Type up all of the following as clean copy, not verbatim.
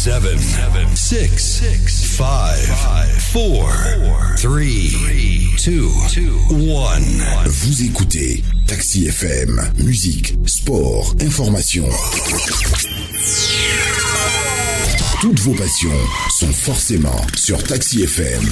7, 6, 5, 4, 3, 2, 1. Vous écoutez Taxi FM, musique, sport, information. Toutes vos passions sont forcément sur Taxi FM.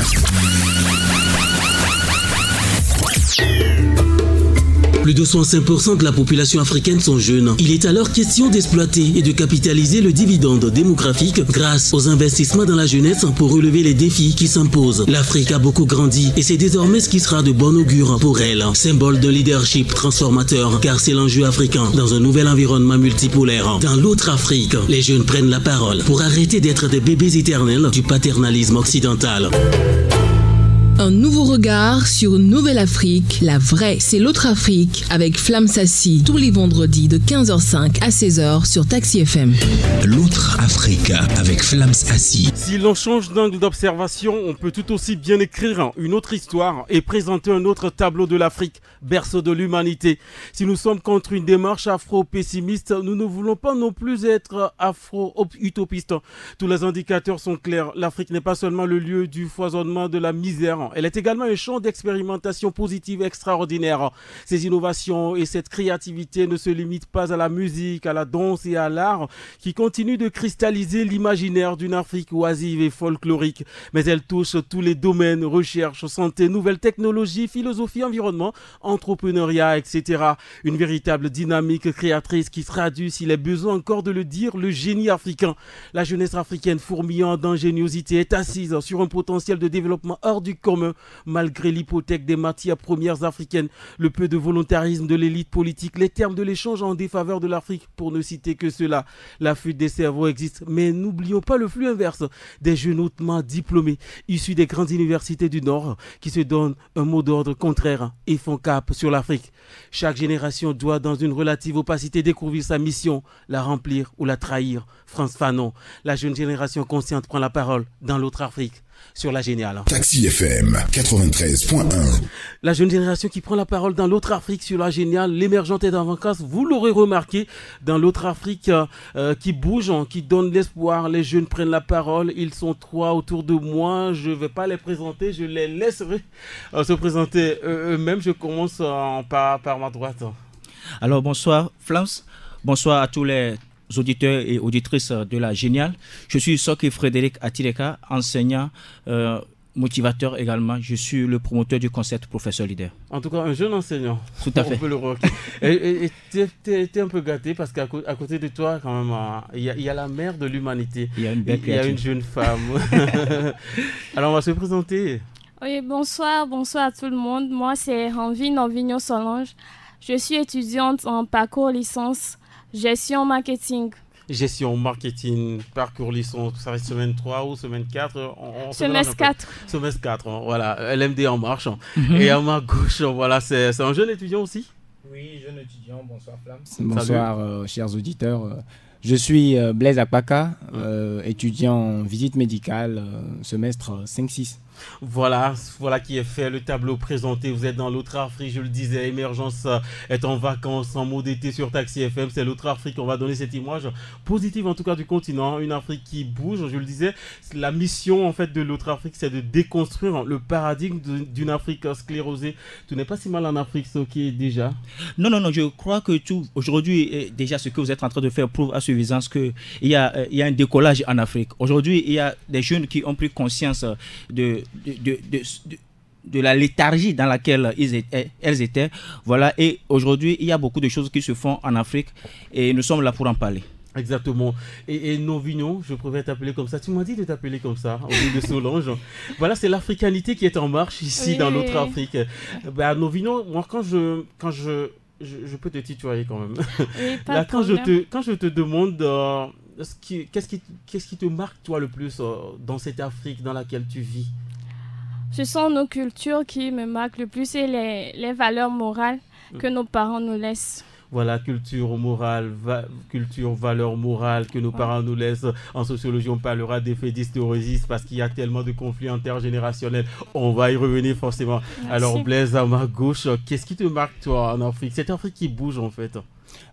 Plus de 65% de la population africaine sont jeunes. Il est alors question d'exploiter et de capitaliser le dividende démographique grâce aux investissements dans la jeunesse pour relever les défis qui s'imposent. L'Afrique a beaucoup grandi et c'est désormais ce qui sera de bon augure pour elle. Symbole de leadership transformateur, car c'est l'enjeu africain dans un nouvel environnement multipolaire. Dans l'autre Afrique, les jeunes prennent la parole pour arrêter d'être des bébés éternels du paternalisme occidental. Un nouveau regard sur une nouvelle Afrique, la vraie, c'est l'autre Afrique, avec Flamme Sassi, tous les vendredis de 15h05 à 16h sur Taxi FM. L'autre Afrique avec Flamme Sassi. Si l'on change d'angle d'observation, on peut tout aussi bien écrire une autre histoire et présenter un autre tableau de l'Afrique, berceau de l'humanité. Si nous sommes contre une démarche afro-pessimiste, nous ne voulons pas non plus être afro-utopistes. Tous les indicateurs sont clairs. L'Afrique n'est pas seulement le lieu du foisonnement de la misère. Elle est également un champ d'expérimentation positive extraordinaire. Ces innovations et cette créativité ne se limitent pas à la musique, à la danse et à l'art qui continuent de cristalliser l'imaginaire d'une Afrique oisive et folklorique. Mais elles touchent tous les domaines, recherche, santé, nouvelles technologies, philosophie, environnement, entrepreneuriat, etc. Une véritable dynamique créatrice qui traduit, s'il est besoin encore de le dire, le génie africain. La jeunesse africaine fourmillant d'ingéniosité est assise sur un potentiel de développement hors du commun. Malgré l'hypothèque des matières premières africaines, le peu de volontarisme de l'élite politique, les termes de l'échange en défaveur de l'Afrique, pour ne citer que cela. La fuite des cerveaux existe, mais n'oublions pas le flux inverse des jeunes hautement diplômés, issus des grandes universités du Nord, qui se donnent un mot d'ordre contraire et font cap sur l'Afrique. Chaque génération doit, dans une relative opacité, découvrir sa mission, la remplir ou la trahir. Frantz Fanon, la jeune génération consciente prend la parole dans l'autre Afrique. Sur la géniale. Taxi FM 93.1. La jeune génération qui prend la parole dans l'autre Afrique sur la géniale, l'émergente est en vacances. Vous l'aurez remarqué, dans l'autre Afrique qui bouge, qui donne l'espoir. Les jeunes prennent la parole. Ils sont 3 autour de moi. Je ne vais pas les présenter, je les laisserai se présenter eux-mêmes. Je commence par ma droite. Alors bonsoir Flams, bonsoir à tous les auditeurs et auditrices de la Géniale. Je suis Soki Frédéric Atileka, enseignant, motivateur également. Je suis le promoteur du concept Professeur Leader. En tout cas, un jeune enseignant. Tout à fait. On peut le remarquer. Et tu es un peu gâté parce qu'à côté de toi, quand même, il y a la mère de l'humanité. Il y a une belle créature. Il y a une jeune femme. Alors, on va se présenter. Oui, bonsoir à tout le monde. Moi, c'est Envie Novigno Solange. Je suis étudiante en parcours licence Gestion marketing. Gestion marketing, parcours licence, ça va être semaine 3 ou semaine 4 Semestre 4. Semestre 4, voilà, LMD en marche. Et à ma gauche, voilà, c'est un jeune étudiant aussi. Oui, jeune étudiant, bonsoir Flamme. Bonsoir chers auditeurs. Je suis Blaise Akpaka, étudiant en visite médicale, semestre 5-6. Voilà qui est fait, le tableau présenté. Vous êtes dans l'autre Afrique, je le disais, Émergence est en vacances, en mot d'été sur Taxi FM. C'est l'autre Afrique, on va donner cette image positive en tout cas du continent, une Afrique qui bouge. Je le disais, la mission en fait de l'autre Afrique, c'est de déconstruire le paradigme d'une Afrique sclérosée. Tu n'es pas si mal en Afrique, Soki, déjà? Non, je crois que tout aujourd'hui, déjà ce que vous êtes en train de faire prouve à suffisance qu'il y a un décollage en Afrique. Aujourd'hui, il y a des jeunes qui ont pris conscience de la léthargie dans laquelle elles étaient. Voilà, et aujourd'hui, il y a beaucoup de choses qui se font en Afrique et nous sommes là pour en parler. Novigno, et Novigno, je préfère t'appeler comme ça. Tu m'as dit de t'appeler comme ça, au lieu de Solange. Voilà, c'est l'africanité qui est en marche ici dans l'autre Afrique. Novigno, moi quand je peux te tutoyer quand même. Oui, là, quand je te demande qu'est-ce qui te marque toi le plus dans cette Afrique dans laquelle tu vis? Ce sont nos cultures qui me marquent le plus et les valeurs morales que nos parents nous laissent. Voilà, culture morale, valeur morale que nos parents nous laissent. En sociologie, on parlera d'effet d'historésisme parce qu'il y a tellement de conflits intergénérationnels. On va y revenir forcément. Merci. Alors, Blaise, à ma gauche, qu'est-ce qui te marque, toi, en Afrique? Cette Afrique qui bouge, en fait.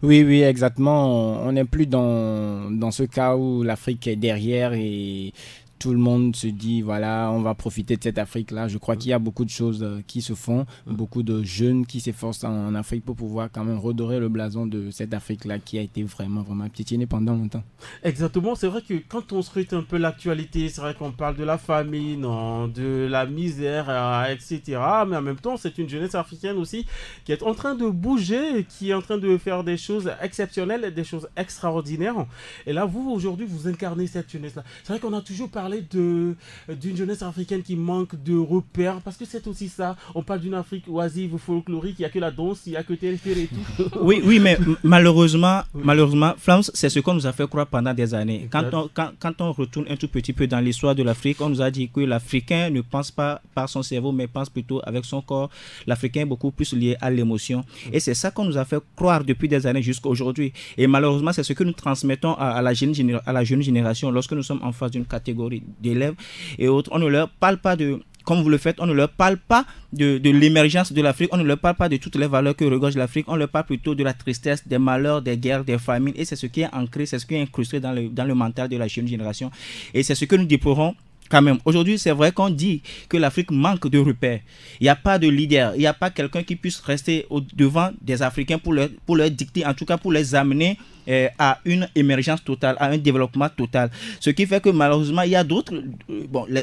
Oui, exactement. On n'est plus dans ce cas où l'Afrique est derrière et tout le monde se dit, voilà, on va profiter de cette Afrique-là. Je crois qu'il y a beaucoup de choses qui se font, beaucoup de jeunes qui s'efforcent en Afrique pour pouvoir quand même redorer le blason de cette Afrique-là qui a été vraiment piétinée pendant longtemps. Exactement, c'est vrai que quand on scrute un peu l'actualité, c'est vrai qu'on parle de la famine, de la misère, etc. Mais en même temps, c'est une jeunesse africaine aussi qui est en train de bouger, qui est en train de faire des choses exceptionnelles, des choses extraordinaires. Et là, vous, aujourd'hui, vous incarnez cette jeunesse-là. C'est vrai qu'on a toujours parlé d'une jeunesse africaine qui manque de repères, parce que c'est aussi ça. On parle d'une Afrique oisive, folklorique, il n'y a que la danse, il n'y a que Téléféré et tout. Oui, mais malheureusement, Flams, c'est ce qu'on nous a fait croire pendant des années. Quand on retourne un tout petit peu dans l'histoire de l'Afrique, on nous a dit que l'Africain ne pense pas par son cerveau, mais pense plutôt avec son corps. L'Africain est beaucoup plus lié à l'émotion. Et c'est ça qu'on nous a fait croire depuis des années jusqu'à aujourd'hui. Et malheureusement, c'est ce que nous transmettons à la jeune génération lorsque nous sommes en face d'une catégorie d'élèves et autres. On ne leur parle pas de, comme vous le faites, on ne leur parle pas de l'émergence de l'Afrique, on ne leur parle pas de toutes les valeurs que regorge l'Afrique, on leur parle plutôt de la tristesse, des malheurs, des guerres, des famines, et c'est ce qui est ancré, c'est ce qui est incrusté dans le mental de la jeune génération. Et c'est ce que nous déplorons quand même. Aujourd'hui, c'est vrai qu'on dit que l'Afrique manque de repères. Il n'y a pas de leader, il n'y a pas quelqu'un qui puisse rester au-devant des Africains pour leur dicter, en tout cas pour les amener à une émergence totale, à un développement total. Ce qui fait que malheureusement, il y a d'autres...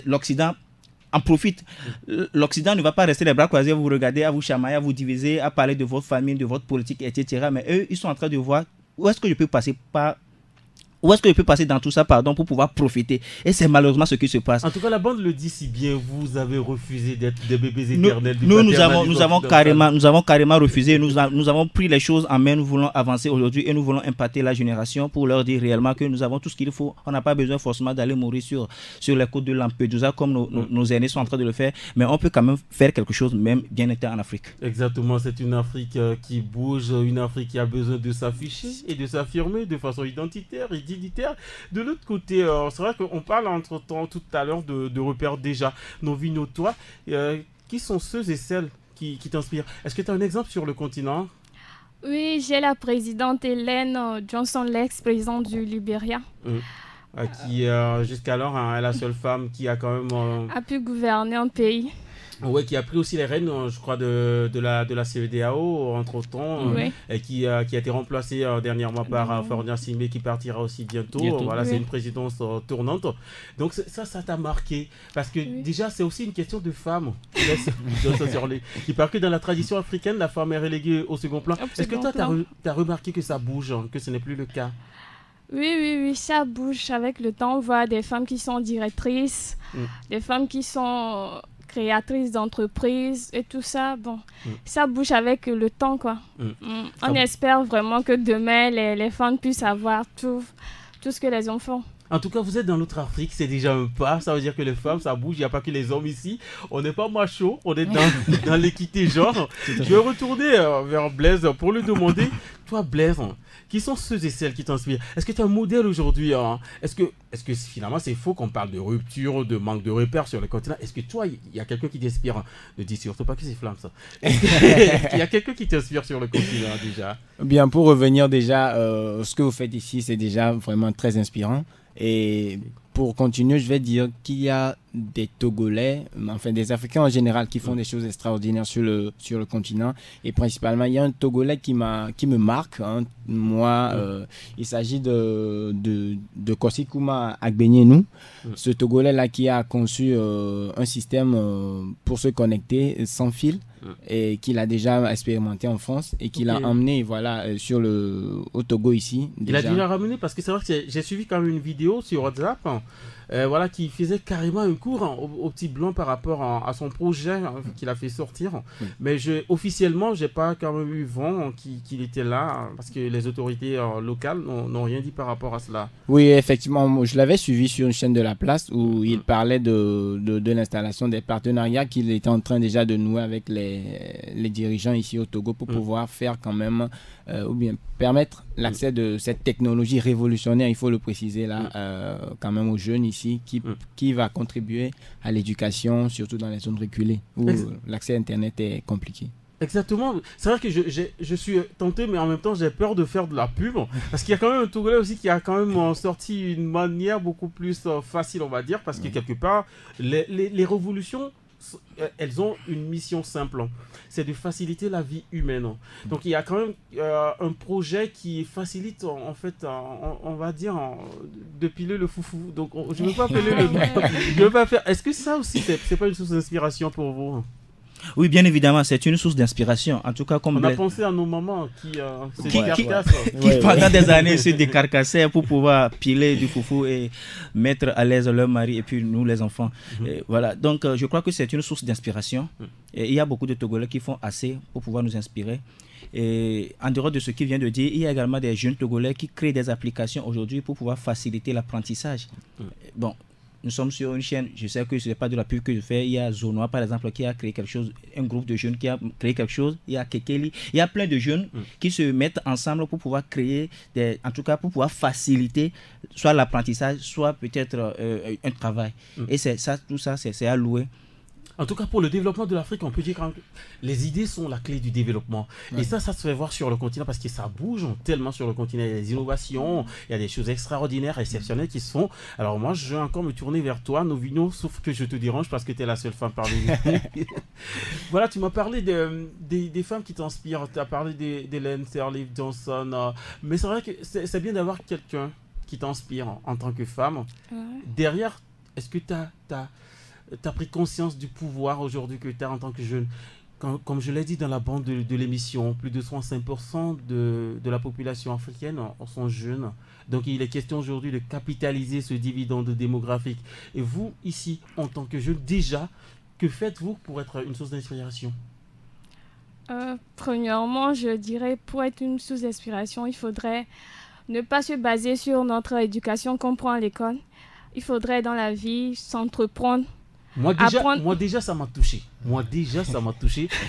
l'Occident en profite. L'Occident ne va pas rester les bras croisés à vous regarder, à vous chamailler, à vous diviser, à parler de votre famille, de votre politique, etc. Mais eux, ils sont en train de voir où est-ce que je peux passer dans tout ça, pour pouvoir profiter. Et c'est malheureusement ce qui se passe. En tout cas, la bande le dit si bien, vous avez refusé d'être des bébés éternels. Nous avons carrément refusé. Nous avons pris les choses en main. Nous voulons avancer aujourd'hui et nous voulons impacter la génération pour leur dire réellement que nous avons tout ce qu'il faut. On n'a pas besoin forcément d'aller mourir sur les côtes de Lampedusa comme nos aînés sont en train de le faire. Mais on peut quand même faire quelque chose, même bien étant en Afrique. Exactement. C'est une Afrique qui bouge, une Afrique qui a besoin de s'afficher et de s'affirmer de façon identitaire et dignitaire. De l'autre côté, c'est vrai qu'on parle entre-temps tout à l'heure de repères déjà. Novino, toi, qui sont ceux et celles qui t'inspirent? Est-ce que tu as un exemple sur le continent? Oui, j'ai la présidente Ellen Johnson, l'ex-présidente du Libéria. Qui, jusqu'alors, est la seule femme qui a quand même... a pu gouverner un pays. Oui, qui a pris aussi les rênes, je crois, de la CEDEAO, entre-temps, et qui a été remplacée dernièrement par Fornia Simé, qui partira aussi bientôt. Voilà, c'est une présidence tournante. Donc ça t'a marqué, parce que déjà, c'est aussi une question de femmes. Il paraît que dans la tradition africaine, la femme est reléguée au second plan. Est-ce que toi, tu as remarqué que ça bouge, que ce n'est plus le cas? Oui, ça bouge avec le temps. On voit des femmes qui sont directrices, des femmes qui sont... créatrice d'entreprises et tout ça, ça bouge avec le temps, quoi. On espère vraiment que demain, les femmes puissent avoir tout ce que les hommes font. En tout cas, vous êtes dans l'autre Afrique, c'est déjà un pas. Ça veut dire que les femmes, ça bouge. Il n'y a pas que les hommes ici. On n'est pas macho, on est dans l'équité genre. Je vais retourner vers Blaise pour lui demander, toi Blaise, qui sont ceux et celles qui t'inspirent? Est-ce que tu es un modèle aujourd'hui? Est-ce que finalement c'est faux qu'on parle de rupture, de manque de repères sur le continent? Est-ce que toi, il y a quelqu'un qui t'inspire? Ne dis surtout pas que c'est Flamme, ça. Il y a quelqu'un qui t'inspire sur le continent déjà? Bien, pour revenir déjà, ce que vous faites ici, c'est déjà vraiment très inspirant. Et pour continuer, je vais dire qu'il y a des Togolais, enfin des Africains en général, qui font des choses extraordinaires sur le continent. Et principalement, il y a un Togolais qui me marque. Moi, il s'agit de Kwasi Nkrumah Agbenienou. Ce Togolais-là qui a conçu un système pour se connecter sans fil. Et qu'il a déjà expérimenté en France et qu'il a emmené au Togo ici. Il a déjà ramené, parce que c'est vrai que j'ai suivi quand même une vidéo sur WhatsApp qui faisait carrément un cours au petit blanc par rapport à son projet qu'il a fait sortir. Mais officiellement, je n'ai pas quand même eu vent qu'il était là, parce que les autorités locales n'ont rien dit par rapport à cela. Oui, effectivement, je l'avais suivi sur une chaîne de la place où il parlait de l'installation des partenariats qu'il était en train déjà de nouer avec les dirigeants ici au Togo pour pouvoir faire quand même, ou bien permettre l'accès de cette technologie révolutionnaire, il faut le préciser là, quand même aux jeunes ici, qui va contribuer à l'éducation, surtout dans les zones reculées, où l'accès à Internet est compliqué. Exactement. C'est vrai que je suis tenté, mais en même temps, j'ai peur de faire de la pub. Parce qu'il y a quand même un Togolais aussi qui a quand même sorti une manière beaucoup plus facile, on va dire. Parce que quelque part, les révolutions, elles ont une mission simple. C'est de faciliter la vie humaine. Donc, il y a quand même un projet qui facilite, en fait, on va dire, de piler le foufou. Donc, je ne veux pas appeler le... Je veux pas faire... Est-ce que ça aussi, c'est pas une source d'inspiration pour vous? Oui, bien évidemment, c'est une source d'inspiration. En tout cas, comme on a pensé à nos mamans qui pendant des années se décarcassaient pour pouvoir piler du foufou et mettre à l'aise leur mari et puis nous les enfants. Voilà. Donc, je crois que c'est une source d'inspiration. Et il y a beaucoup de Togolais qui font assez pour pouvoir nous inspirer. Et en dehors de ce qu'il vient de dire, il y a également des jeunes Togolais qui créent des applications aujourd'hui pour pouvoir faciliter l'apprentissage. Bon. Nous sommes sur une chaîne, je sais que ce n'est pas de la pub que je fais. Il y a Zonoa, par exemple, qui a créé quelque chose, un groupe de jeunes qui a créé quelque chose. Il y a Kekeli. Il y a plein de jeunes qui se mettent ensemble pour pouvoir créer, en tout cas pour pouvoir faciliter soit l'apprentissage, soit peut-être un travail. Et tout ça, c'est à louer. En tout cas, pour le développement de l'Afrique, on peut dire que les idées sont la clé du développement. Et ça se fait voir sur le continent parce que ça bouge tellement sur le continent. Il y a des innovations, il y a des choses extraordinaires, exceptionnelles qui se font. Alors moi, je vais encore me tourner vers toi, Novigno, sauf que je te dérange parce que tu es la seule femme parmi nous. Voilà, tu m'as parlé des femmes qui t'inspirent. Tu as parlé d'Hélène Sirleaf Johnson. Mais c'est vrai que c'est bien d'avoir quelqu'un qui t'inspire en tant que femme. Derrière, est-ce que tu as pris conscience du pouvoir aujourd'hui que tu as en tant que jeune? Comme je l'ai dit dans la bande de l'émission, plus de 65% de la population africaine sont jeunes. Donc il est question aujourd'hui de capitaliser ce dividende démographique. Et vous, ici, en tant que jeune, déjà, que faites-vous pour être une source d'inspiration? Premièrement, je dirais, pour être une source d'inspiration, il faudrait ne pas se baser sur notre éducation qu'on prend à l'école. Il faudrait, dans la vie, s'entreprendre. Moi déjà, ça m'a touché.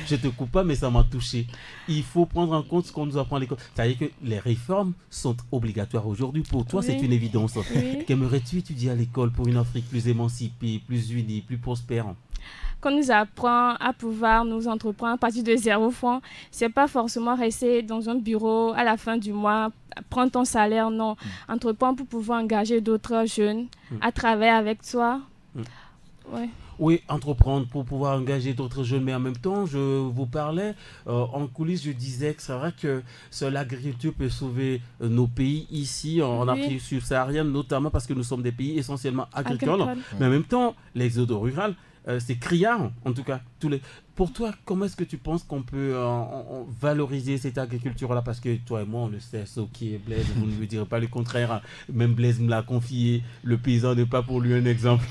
Je te coupe pas, mais ça m'a touché. Il faut prendre en compte ce qu'on nous apprend à l'école. C'est-à-dire que les réformes sont obligatoires aujourd'hui. Pour toi, c'est une évidence. Qu'aimerais-tu étudier à l'école pour une Afrique plus émancipée, plus unie, plus prospère? Qu'on nous apprend à pouvoir nous entreprendre à partir de 0 francs. C'est pas forcément rester dans un bureau à la fin du mois, prendre ton salaire, non. Entreprendre pour pouvoir engager d'autres jeunes à travailler avec toi. Oui, entreprendre pour pouvoir engager d'autres jeunes, mais en même temps, je vous parlais en coulisses, je disais que c'est vrai que seule l'agriculture peut sauver nos pays ici en Afrique subsaharienne, notamment parce que nous sommes des pays essentiellement agricoles. Mais en même temps, l'exode rural, c'est criard, en tout cas. Pour toi, comment est-ce que tu penses qu'on peut valoriser cette agriculture-là? Parce que toi et moi, on le sait, Soki et Blaise, vous ne me direz pas le contraire. Même Blaise me l'a confié. Le paysan n'est pas pour lui un exemple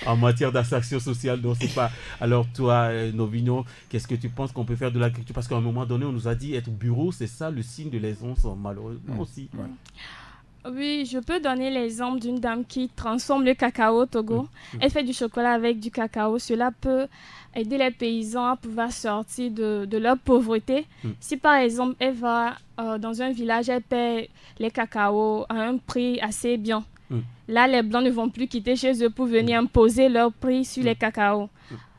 en matière d'ascension sociale. Donc, c'est pas. Alors, toi, Novigno, qu'est-ce que tu penses qu'on peut faire de l'agriculture? Parce qu'à un moment donné, on nous a dit être bureau, c'est ça le signe de l'aisance, malheureusement aussi. Oui, je peux donner l'exemple d'une dame qui transforme le cacao au Togo. Elle fait du chocolat avec du cacao. Cela peut aider les paysans à pouvoir sortir de leur pauvreté. Si par exemple, elle va dans un village, elle paie les cacaos à un prix assez bien. Là, les Blancs ne vont plus quitter chez eux pour venir imposer leur prix sur les cacaos.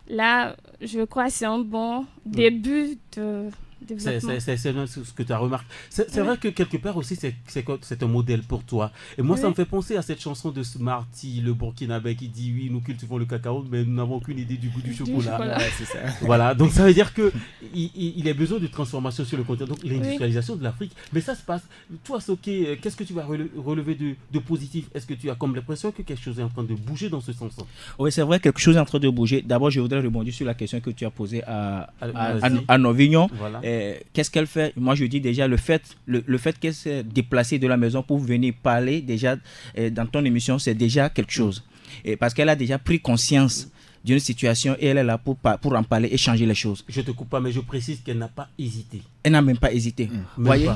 Là, je crois que c'est un bon début de... C'est ce que tu as remarqué. C'est vrai que quelque part aussi, c'est un modèle pour toi. Et moi, ça me fait penser à cette chanson de Smarty, le Burkinabé, qui dit oui, nous cultivons le cacao, mais nous n'avons aucune idée du goût du chocolat. Ça. Voilà, donc ça veut dire qu'il a besoin de transformation sur le continent, donc l'industrialisation de l'Afrique. Mais ça se passe. Toi, Soké, qu'est-ce que tu vas relever de positif? Est-ce que tu as comme l'impression que quelque chose est en train de bouger dans ce sens? Oui, c'est vrai, quelque chose est en train de bouger. D'abord, je voudrais rebondir sur la question que tu as posée à Novignon. Voilà. Qu'est-ce qu'elle fait? Moi, je dis déjà le fait qu'elle s'est déplacée de la maison pour venir parler déjà dans ton émission, c'est déjà quelque chose. Et parce qu'elle a déjà pris conscience d'une situation et elle est là pour en parler et changer les choses. Je te coupe pas, mais je précise qu'elle n'a pas hésité. Elle n'a même pas hésité. Voyez.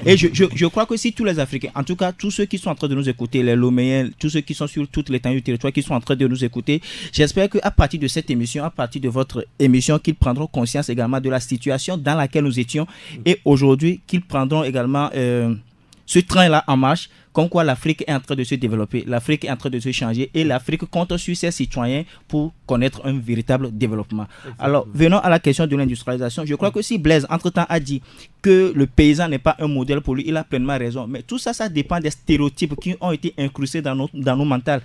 Et je crois que si tous les Africains, en tout cas tous ceux qui sont en train de nous écouter, les Loméens, tous ceux qui sont sur toute l'étendue du territoire, qui sont en train de nous écouter, j'espère qu'à partir de cette émission, à partir de votre émission, qu'ils prendront conscience également de la situation dans laquelle nous étions et aujourd'hui qu'ils prendront également ce train-là en marche, comme quoi l'Afrique est en train de se développer, l'Afrique est en train de se changer et l'Afrique compte sur ses citoyens pour connaître un véritable développement. Alors, venons à la question de l'industrialisation. Je crois que si Blaise, entre-temps, a dit que le paysan n'est pas un modèle pour lui, il a pleinement raison. Mais tout ça, ça dépend des stéréotypes qui ont été incrustés dans nos mentales.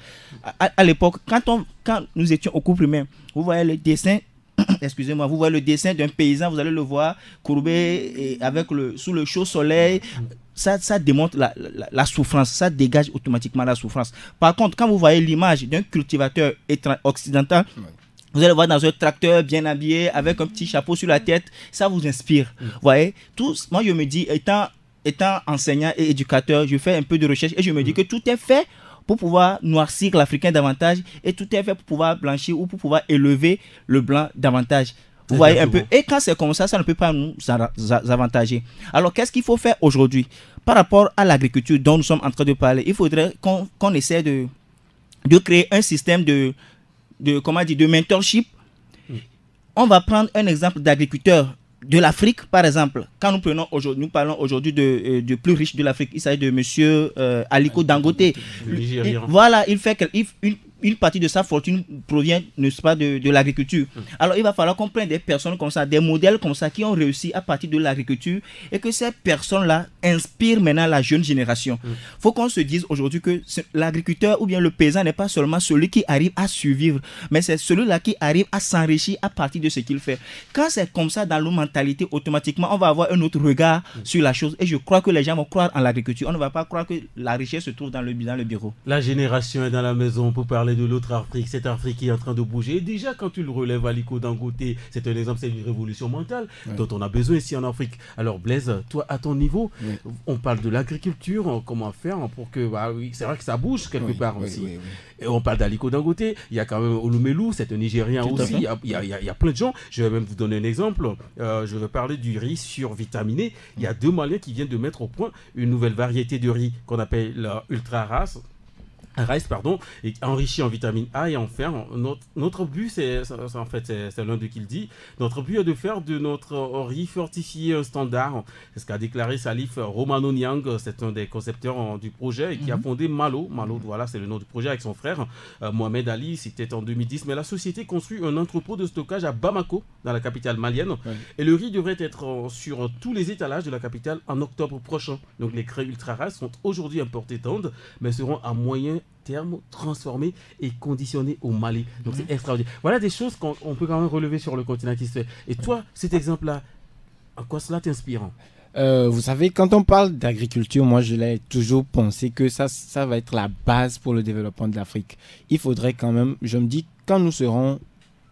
À l'époque, quand nous étions au cours primaire, vous voyez le dessin. Excusez-moi, vous voyez le dessin d'un paysan, vous allez le voir courbé et sous le chaud soleil. Ça démontre la souffrance, ça dégage automatiquement la souffrance. Par contre, quand vous voyez l'image d'un cultivateur occidental, vous allez voir dans un tracteur bien habillé, avec un petit chapeau sur la tête, ça vous inspire. Vous voyez, moi je me dis, étant enseignant et éducateur, je fais un peu de recherche et je me dis que tout est fait pour pouvoir noircir l'Africain davantage et tout est fait pour pouvoir blanchir ou pour pouvoir élever le blanc davantage. Vous voyez un peu. Et quand c'est comme ça, ça ne peut pas nous avantager. Alors, qu'est-ce qu'il faut faire aujourd'hui par rapport à l'agriculture dont nous sommes en train de parler? Il faudrait qu'on essaie de créer un système de mentorship. On va prendre un exemple d'agriculteur de l'Afrique, par exemple. Quand nous parlons aujourd'hui de plus riche de l'Afrique, il s'agit de monsieur Aliko Dangote. Voilà, il fait une partie de sa fortune provient, n'est-ce pas, de l'agriculture. Alors, il va falloir qu'on prenne des personnes comme ça, des modèles comme ça qui ont réussi à partir de l'agriculture et que ces personnes-là inspirent maintenant la jeune génération. Il faut qu'on se dise aujourd'hui que l'agriculteur ou bien le paysan n'est pas seulement celui qui arrive à survivre, mais c'est celui-là qui arrive à s'enrichir à partir de ce qu'il fait. Quand c'est comme ça dans nos mentalités, automatiquement, on va avoir un autre regard sur la chose et je crois que les gens vont croire en l'agriculture. On ne va pas croire que la richesse se trouve dans le bureau. La génération est dans la maison pour parler de l'autre Afrique, cette Afrique qui est en train de bouger. Et déjà, quand tu le relèves, Aliko Dangote, c'est un exemple, c'est une révolution mentale dont on a besoin ici en Afrique. Alors Blaise, toi, à ton niveau, on parle de l'agriculture, comment faire pour que, c'est vrai que ça bouge quelque part aussi. Et on parle d'Aliko Dangote, il y a quand même Olumelu, c'est un Nigérien aussi, il y a plein de gens. Je vais même vous donner un exemple. Je vais parler du riz survitaminé. Il y a 2 Maliens qui viennent de mettre au point une nouvelle variété de riz qu'on appelle l'Ultra Rice, et enrichi en vitamine A et en fer. Notre but, c'est l'un d'eux qui le dit, notre but est de faire de notre riz fortifié un standard. C'est ce qu'a déclaré Salif Romano Niang, c'est un des concepteurs du projet et qui a fondé Malo, voilà, c'est le nom du projet, avec son frère Mohamed Ali. C'était en 2010, mais la société construit un entrepôt de stockage à Bamako, dans la capitale malienne, et le riz devrait être sur tous les étalages de la capitale en octobre prochain. Donc les craies Ultra Rice sont aujourd'hui importées d'Inde, mais seront à moyen terme transformés et conditionnés au Mali. Donc c'est extraordinaire. Voilà des choses qu'on peut quand même relever sur le continent qui se fait. Et toi, cet exemple-là, en quoi cela t'inspire? Vous savez, quand on parle d'agriculture, moi je l'ai toujours pensé que ça va être la base pour le développement de l'Afrique. Il faudrait quand même, je me dis, quand nous serons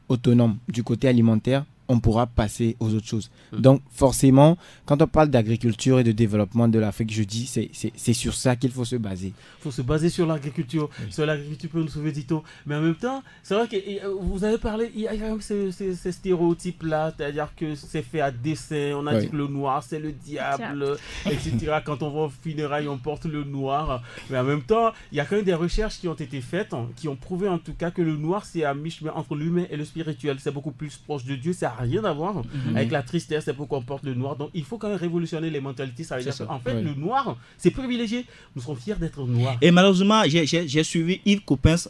autonomes du côté alimentaire, on pourra passer aux autres choses. Donc forcément, quand on parle d'agriculture et de développement de l'Afrique, je dis c'est sur ça qu'il faut se baser. Il faut se baser sur l'agriculture. Sur l'agriculture peut nous sauver, Tito. Mais en même temps, c'est vrai que vous avez parlé, il y a quand même ces stéréotypes-là, c'est-à-dire que c'est fait à dessein, on a dit que le noir c'est le diable, etc. Quand on va au funérailles, on porte le noir. Mais en même temps, il y a quand même des recherches qui ont été faites, qui ont prouvé en tout cas que le noir c'est à mi-chemin entre l'humain et le spirituel. C'est beaucoup plus proche de Dieu, ça rien à voir avec la tristesse, c'est pourquoi on porte le noir. Donc il faut quand même révolutionner les mentalités. Ça veut dire en fait le noir c'est privilégié, nous serons fiers d'être noirs. Et malheureusement j'ai suivi Yves Coppens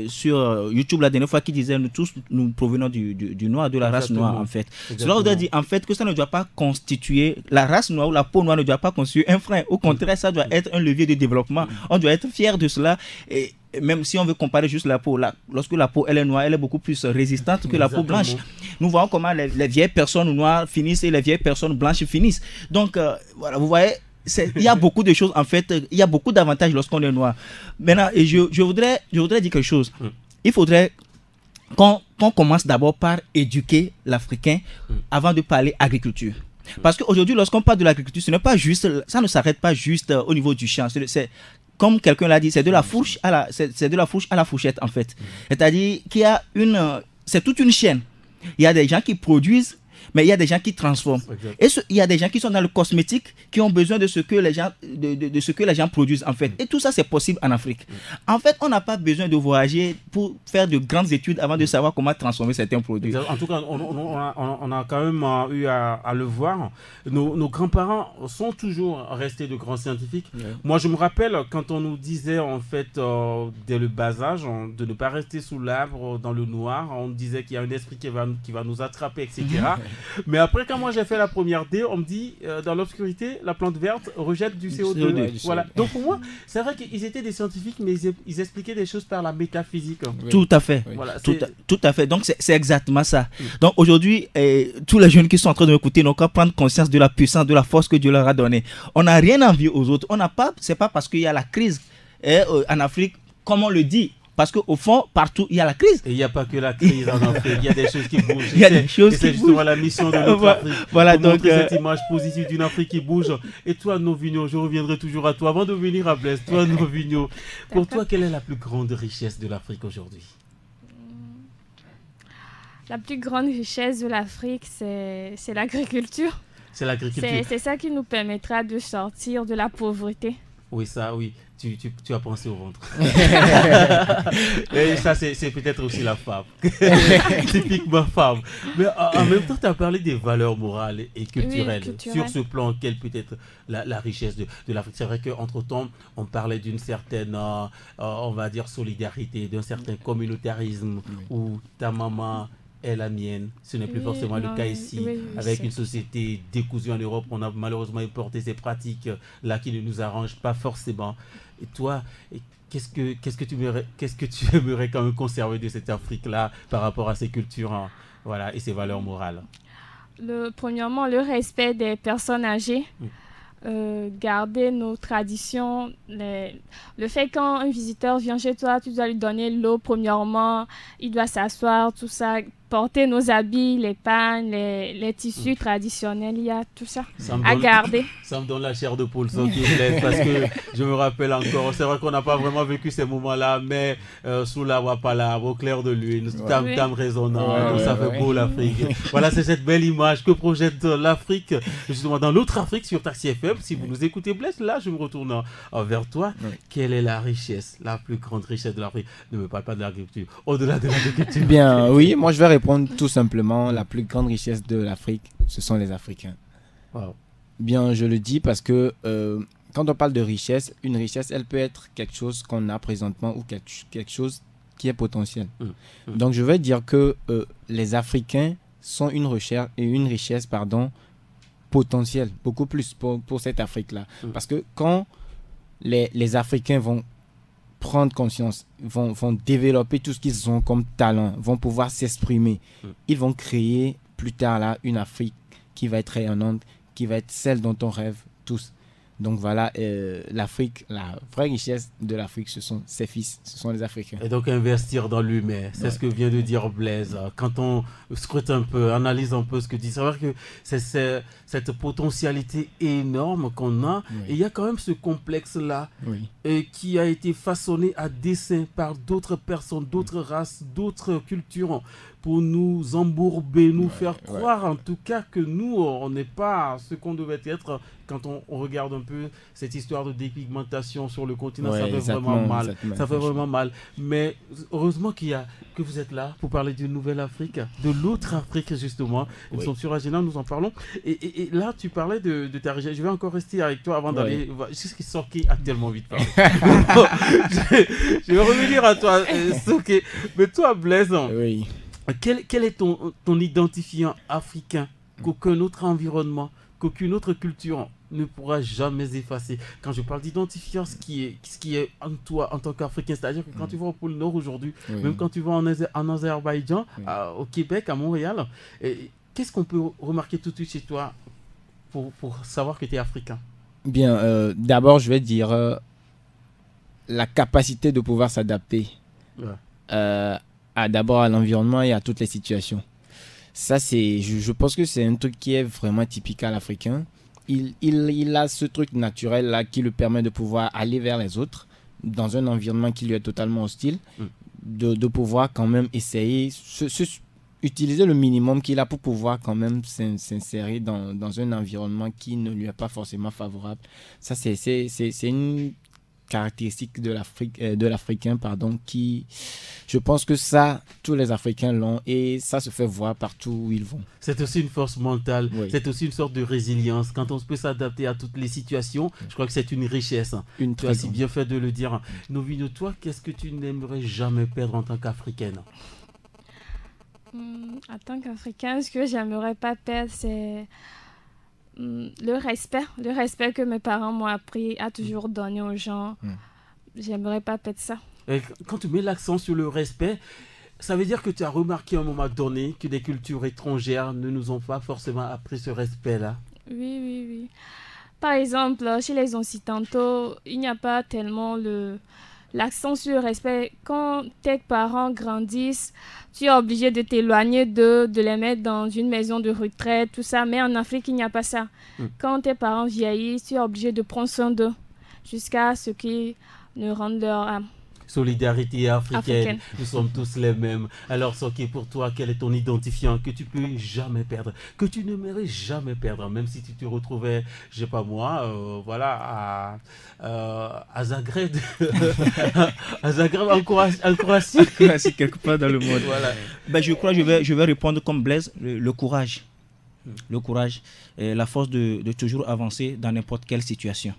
sur YouTube la dernière fois qui disait nous provenons du noir, de la race noire en fait. Cela voudrait dire en fait que ça ne doit pas constituer, la race noire ou la peau noire ne doit pas constituer un frein, au contraire ça doit être un levier de développement. On doit être fier de cela. Et même si on veut comparer juste la peau, lorsque la peau elle est noire, elle est beaucoup plus résistante que la peau blanche. Nous voyons comment les vieilles personnes noires finissent et les vieilles personnes blanches finissent. Donc voilà, vous voyez, il y a beaucoup de choses en fait, il y a beaucoup d'avantages lorsqu'on est noir. Maintenant, et je voudrais dire quelque chose. Il faudrait qu'on commence d'abord par éduquer l'Africain avant de parler agriculture. Parce qu'aujourd'hui, lorsqu'on parle de l'agriculture, ce n'est pas juste, ça ne s'arrête pas juste au niveau du champ. C'est comme quelqu'un l'a dit, c'est de la fourche à la fourchette en fait. C'est-à-dire qu'il y a c'est toute une chaîne. Il y a des gens qui produisent, mais il y a des gens qui transforment. Exact. Et il y a des gens qui sont dans le cosmétique, qui ont besoin de ce que les gens, de ce que les gens produisent en fait. Et tout ça, c'est possible en Afrique. En fait, on n'a pas besoin de voyager pour faire de grandes études avant de savoir comment transformer certains produits. En tout cas, on a quand même eu à le voir. Nos grands-parents sont toujours restés de grands scientifiques. Ouais. Moi, je me rappelle quand on nous disait, en fait, dès le bas âge, de ne pas rester sous l'arbre dans le noir. On disait qu'il y a un esprit qui va nous attraper, etc. Mais après, quand moi j'ai fait la première D, on me dit, dans l'obscurité, la plante verte rejette du CO2. Voilà. Donc pour moi, c'est vrai qu'ils étaient des scientifiques, mais ils expliquaient des choses par la métaphysique. Oui. Tout à fait. Oui. Voilà, tout à fait. Donc c'est exactement ça. Donc aujourd'hui, tous les jeunes qui sont en train de m'écouter n'ont qu'à prendre conscience de la puissance, de la force que Dieu leur a donnée. On n'a rien à envier aux autres. C'est pas parce qu'il y a la crise en Afrique, comme on le dit. Parce qu'au fond, partout, il y a la crise. Et il n'y a pas que la crise en Afrique, il y a des choses qui bougent. Il y a des choses qui c'est justement bougent. La mission de notre Afrique. Voilà, pour donc montrer cette image positive d'une Afrique qui bouge. Et toi, Novigno, je reviendrai toujours à toi. Avant de venir à Blaise, toi, Novigno, pour toi, quelle est la plus grande richesse de l'Afrique aujourd'hui? La plus grande richesse de l'Afrique, c'est l'agriculture. C'est l'agriculture. C'est ça qui nous permettra de sortir de la pauvreté. Oui, ça, oui. Tu as pensé au ventre. Et ça, c'est peut-être aussi la femme. Typiquement femme. Mais en même temps, tu as parlé des valeurs morales et culturelles. Oui, culturelles. Sur ce plan, quelle peut être la richesse de l'Afrique? C'est vrai qu'entre-temps, on parlait d'une certaine, on va dire, solidarité, d'un certain communautarisme où ta maman est la mienne. Ce n'est plus forcément le cas ici. Avec une société décousue en Europe, on a malheureusement importé ces pratiques-là qui ne nous arrangent pas forcément. Et toi, qu'est-ce que tu aimerais quand même conserver de cette Afrique-là par rapport à ces cultures, hein, voilà, et ces valeurs morales? Premièrement, le respect des personnes âgées. Garder nos traditions. Le fait quand un visiteur vient chez toi, tu dois lui donner l'eau premièrement, il doit s'asseoir, tout ça, porter nos habits, les pagnes, les tissus traditionnels, il y a tout ça à garder. Ça me donne la chair de poule, parce que je me rappelle encore, c'est vrai qu'on n'a pas vraiment vécu ces moments-là, mais sous la wapala, au clair de lune, tam résonnant, ça fait beau l'Afrique. Voilà, c'est cette belle image que projette l'Afrique, justement dans l'autre Afrique sur Taxi FM. Si vous nous écoutez, Blaise, là je me retourne vers toi. Quelle est la richesse, la plus grande richesse de l'Afrique? Ne me parle pas de l'agriculture, au-delà de l'agriculture. Bien, oui, moi je vais répondre tout simplement. La plus grande richesse de l'Afrique, ce sont les Africains. Wow. Bien, je le dis parce que quand on parle de richesse, une richesse, elle peut être quelque chose qu'on a présentement ou quelque chose qui est potentiel. Donc je vais dire que les Africains sont une richesse potentielle, beaucoup plus pour cette Afrique-là. Parce que quand les Africains vont prendre conscience, vont développer tout ce qu'ils ont comme talent, vont pouvoir s'exprimer, ils vont créer plus tard là une Afrique qui va être rayonnante, qui va être celle dont on rêve tous. Donc voilà, l'Afrique, la vraie richesse de l'Afrique, ce sont ses fils, ce sont les Africains. Et donc investir dans l'humain, c'est ce que vient de dire Blaise. Quand on scrute un peu, analyse un peu ce que dit, c'est vrai que c'est cette potentialité énorme qu'on a. Et il y a quand même ce complexe-là qui a été façonné à dessein par d'autres personnes, d'autres races, d'autres cultures, pour nous embourber, nous faire croire en tout cas que nous, on n'est pas ce qu'on devait être. Quand on regarde un peu cette histoire de dépigmentation sur le continent, ça fait vraiment mal. Ça fait vraiment mal. Mais heureusement que vous êtes là pour parler d'une nouvelle Afrique, de l'autre Afrique justement. Nous sommes sur Agenda, nous en parlons. Et là, tu parlais de ta richesse. Je vais encore rester avec toi avant d'aller... Jusqu'à Soké a tellement vite parlé. Je vais revenir à toi, Soké. Mais toi, Blaise, quel est ton identifiant africain qu'aucun autre environnement, qu'aucune autre culture ne pourra jamais effacer? Quand je parle d'identifiant, ce qui est en toi en tant qu'Africain, c'est-à-dire que quand tu vas au pôle Nord aujourd'hui, même quand tu vas en Azerbaïdjan, au Québec, à Montréal, qu'est-ce qu'on peut remarquer tout de suite chez toi pour savoir que tu es africain? Bien, d'abord, je vais dire la capacité de pouvoir s'adapter d'abord à l'environnement et à toutes les situations. Ça, je pense que c'est un truc qui est vraiment typique à l'Africain. Il a ce truc naturel-là qui lui permet de pouvoir aller vers les autres dans un environnement qui lui est totalement hostile, de pouvoir quand même essayer utiliser le minimum qu'il a pour pouvoir quand même s'insérer dans un environnement qui ne lui est pas forcément favorable. Ça, c'est une caractéristique de l'Africain, qui, je pense que ça, tous les Africains l'ont et ça se fait voir partout où ils vont. C'est aussi une force mentale, oui. C'est aussi une sorte de résilience. Quand on peut s'adapter à toutes les situations, je crois que c'est une richesse. Tu as si bien fait de le dire. Novino, toi, qu'est-ce que tu n'aimerais jamais perdre en tant qu'Africaine? En tant qu'Africaine, ce que j'aimerais pas perdre, c'est le respect que mes parents m'ont appris à toujours donner aux gens. J'aimerais pas perdre ça. Et quand tu mets l'accent sur le respect, ça veut dire que tu as remarqué à un moment donné que des cultures étrangères ne nous ont pas forcément appris ce respect-là. Oui. Par exemple, chez les Occidentaux, il n'y a pas tellement l'accent sur le respect. Quand tes parents grandissent, tu es obligé de t'éloigner de les mettre dans une maison de retraite, tout ça. Mais en Afrique, il n'y a pas ça. Quand tes parents vieillissent, tu es obligé de prendre soin d'eux jusqu'à ce qu'ils ne rendent leur âme. Solidarité africaine. Nous sommes tous les mêmes. Alors, Soké, pour toi, quel est ton identifiant que tu peux jamais perdre, que tu n'aimerais jamais perdre, même si tu te retrouvais, je sais pas moi, à Zagreb, à Zagreb en Croatie, quelque part dans le monde. Voilà. Je crois que je vais répondre comme Blaise, le courage. Le courage, la force de toujours avancer dans n'importe quelle situation.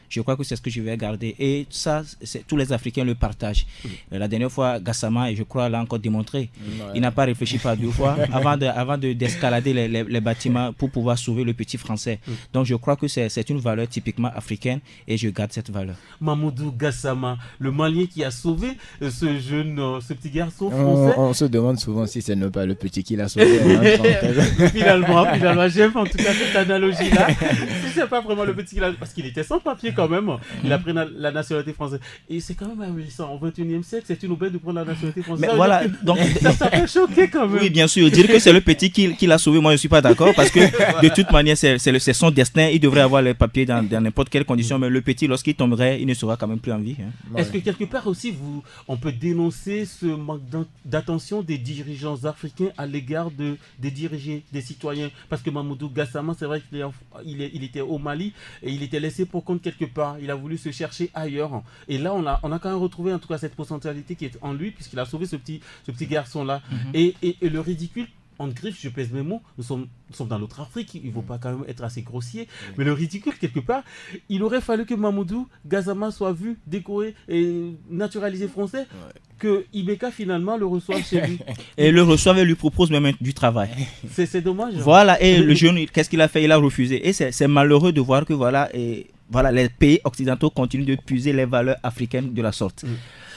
Je crois que c'est ce que je vais garder. Et ça, tous les Africains le partagent. La dernière fois, Gassama, et je crois, l'a encore démontré. Il n'a pas réfléchi pas deux fois avant d'escalader les bâtiments pour pouvoir sauver le petit Français. Donc, je crois que c'est une valeur typiquement africaine et je garde cette valeur. Mamoudou Gassama, le Malien qui a sauvé ce petit garçon français. On se demande souvent si ce n'est pas le petit qui l'a sauvé. Finalement, j'aime en tout cas cette analogie-là. Si c'est pas vraiment le petit qui l'a... Parce qu'il était sans papier quand même. Il a pris la nationalité française. Et c'est quand même ahurissant. Au 21e siècle, c'est une aubaine de prendre la nationalité française. Mais voilà, donc ça peut choquer quand même. Oui, bien sûr. Dire que c'est le petit qui l'a sauvé, moi je ne suis pas d'accord. Parce que de toute manière, c'est son destin. Il devrait avoir les papiers dans n'importe quelle condition. Mais le petit, lorsqu'il tomberait, il ne sera quand même plus en vie. Est-ce que quelque part aussi, on peut dénoncer ce manque d'attention des dirigeants africains à l'égard des dirigés, des citoyens? Parce que Mamoudou Gassama, c'est vrai qu'il était au Mali et il était laissé pour compte quelque part. Il a voulu se chercher ailleurs. Et là, on a quand même retrouvé en tout cas cette potentialité qui est en lui, puisqu'il a sauvé ce petit garçon-là. Et le ridicule, en griffe, je pèse mes mots, nous sommes dans notre Afrique, il ne faut pas quand même être assez grossier, mais le ridicule, quelque part, il aurait fallu que Mamoudou Gassama soit vu, décoré et naturalisé français, que Ibeka finalement le reçoive chez lui. Et le reçoive et lui propose même du travail. C'est dommage. Voilà, et le jeune, qu'est-ce qu'il a fait? Il a refusé. Et c'est malheureux de voir que les pays occidentaux continuent de puiser les valeurs africaines de la sorte.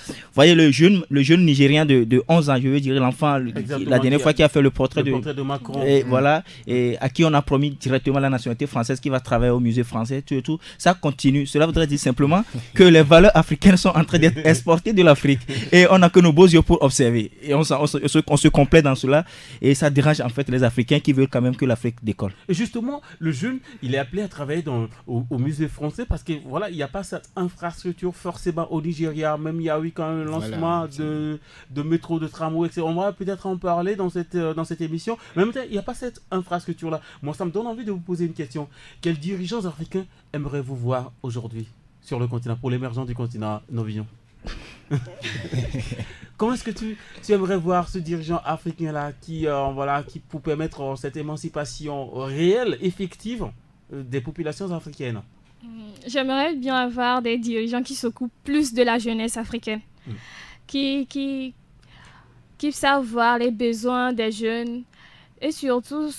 Vous voyez, le jeune Nigérien de 11 ans, je veux dire, l'enfant, la dernière fois qui a fait le portrait de Macron. Et voilà, et à qui on a promis directement la nationalité française, qui va travailler au musée français, tout. Ça continue. Cela voudrait dire simplement que les valeurs africaines sont en train d'être exportées de l'Afrique. Et on n'a que nos beaux yeux pour observer. Et on se complète dans cela. Et ça dérange en fait les Africains qui veulent quand même que l'Afrique décolle. Et justement, le jeune, il est appelé à travailler au musée français parce que voilà, il n'y a pas cette infrastructure forcément au Nigeria. Même il y a eu quand même un lancement de métro, de tramway, etc. On va peut-être en parler dans cette émission. Mais en même temps, il n'y a pas cette infrastructure-là. Moi, ça me donne envie de vous poser une question. Quels dirigeants africains aimeriez-vous voir aujourd'hui sur le continent, pour l'émergence du continent Novillon? Comment est-ce que tu aimerais voir ce dirigeant africain-là qui pour permettre cette émancipation réelle, effective des populations africaines? J'aimerais bien avoir des dirigeants qui s'occupent plus de la jeunesse africaine, qui savent voir les besoins des jeunes et surtout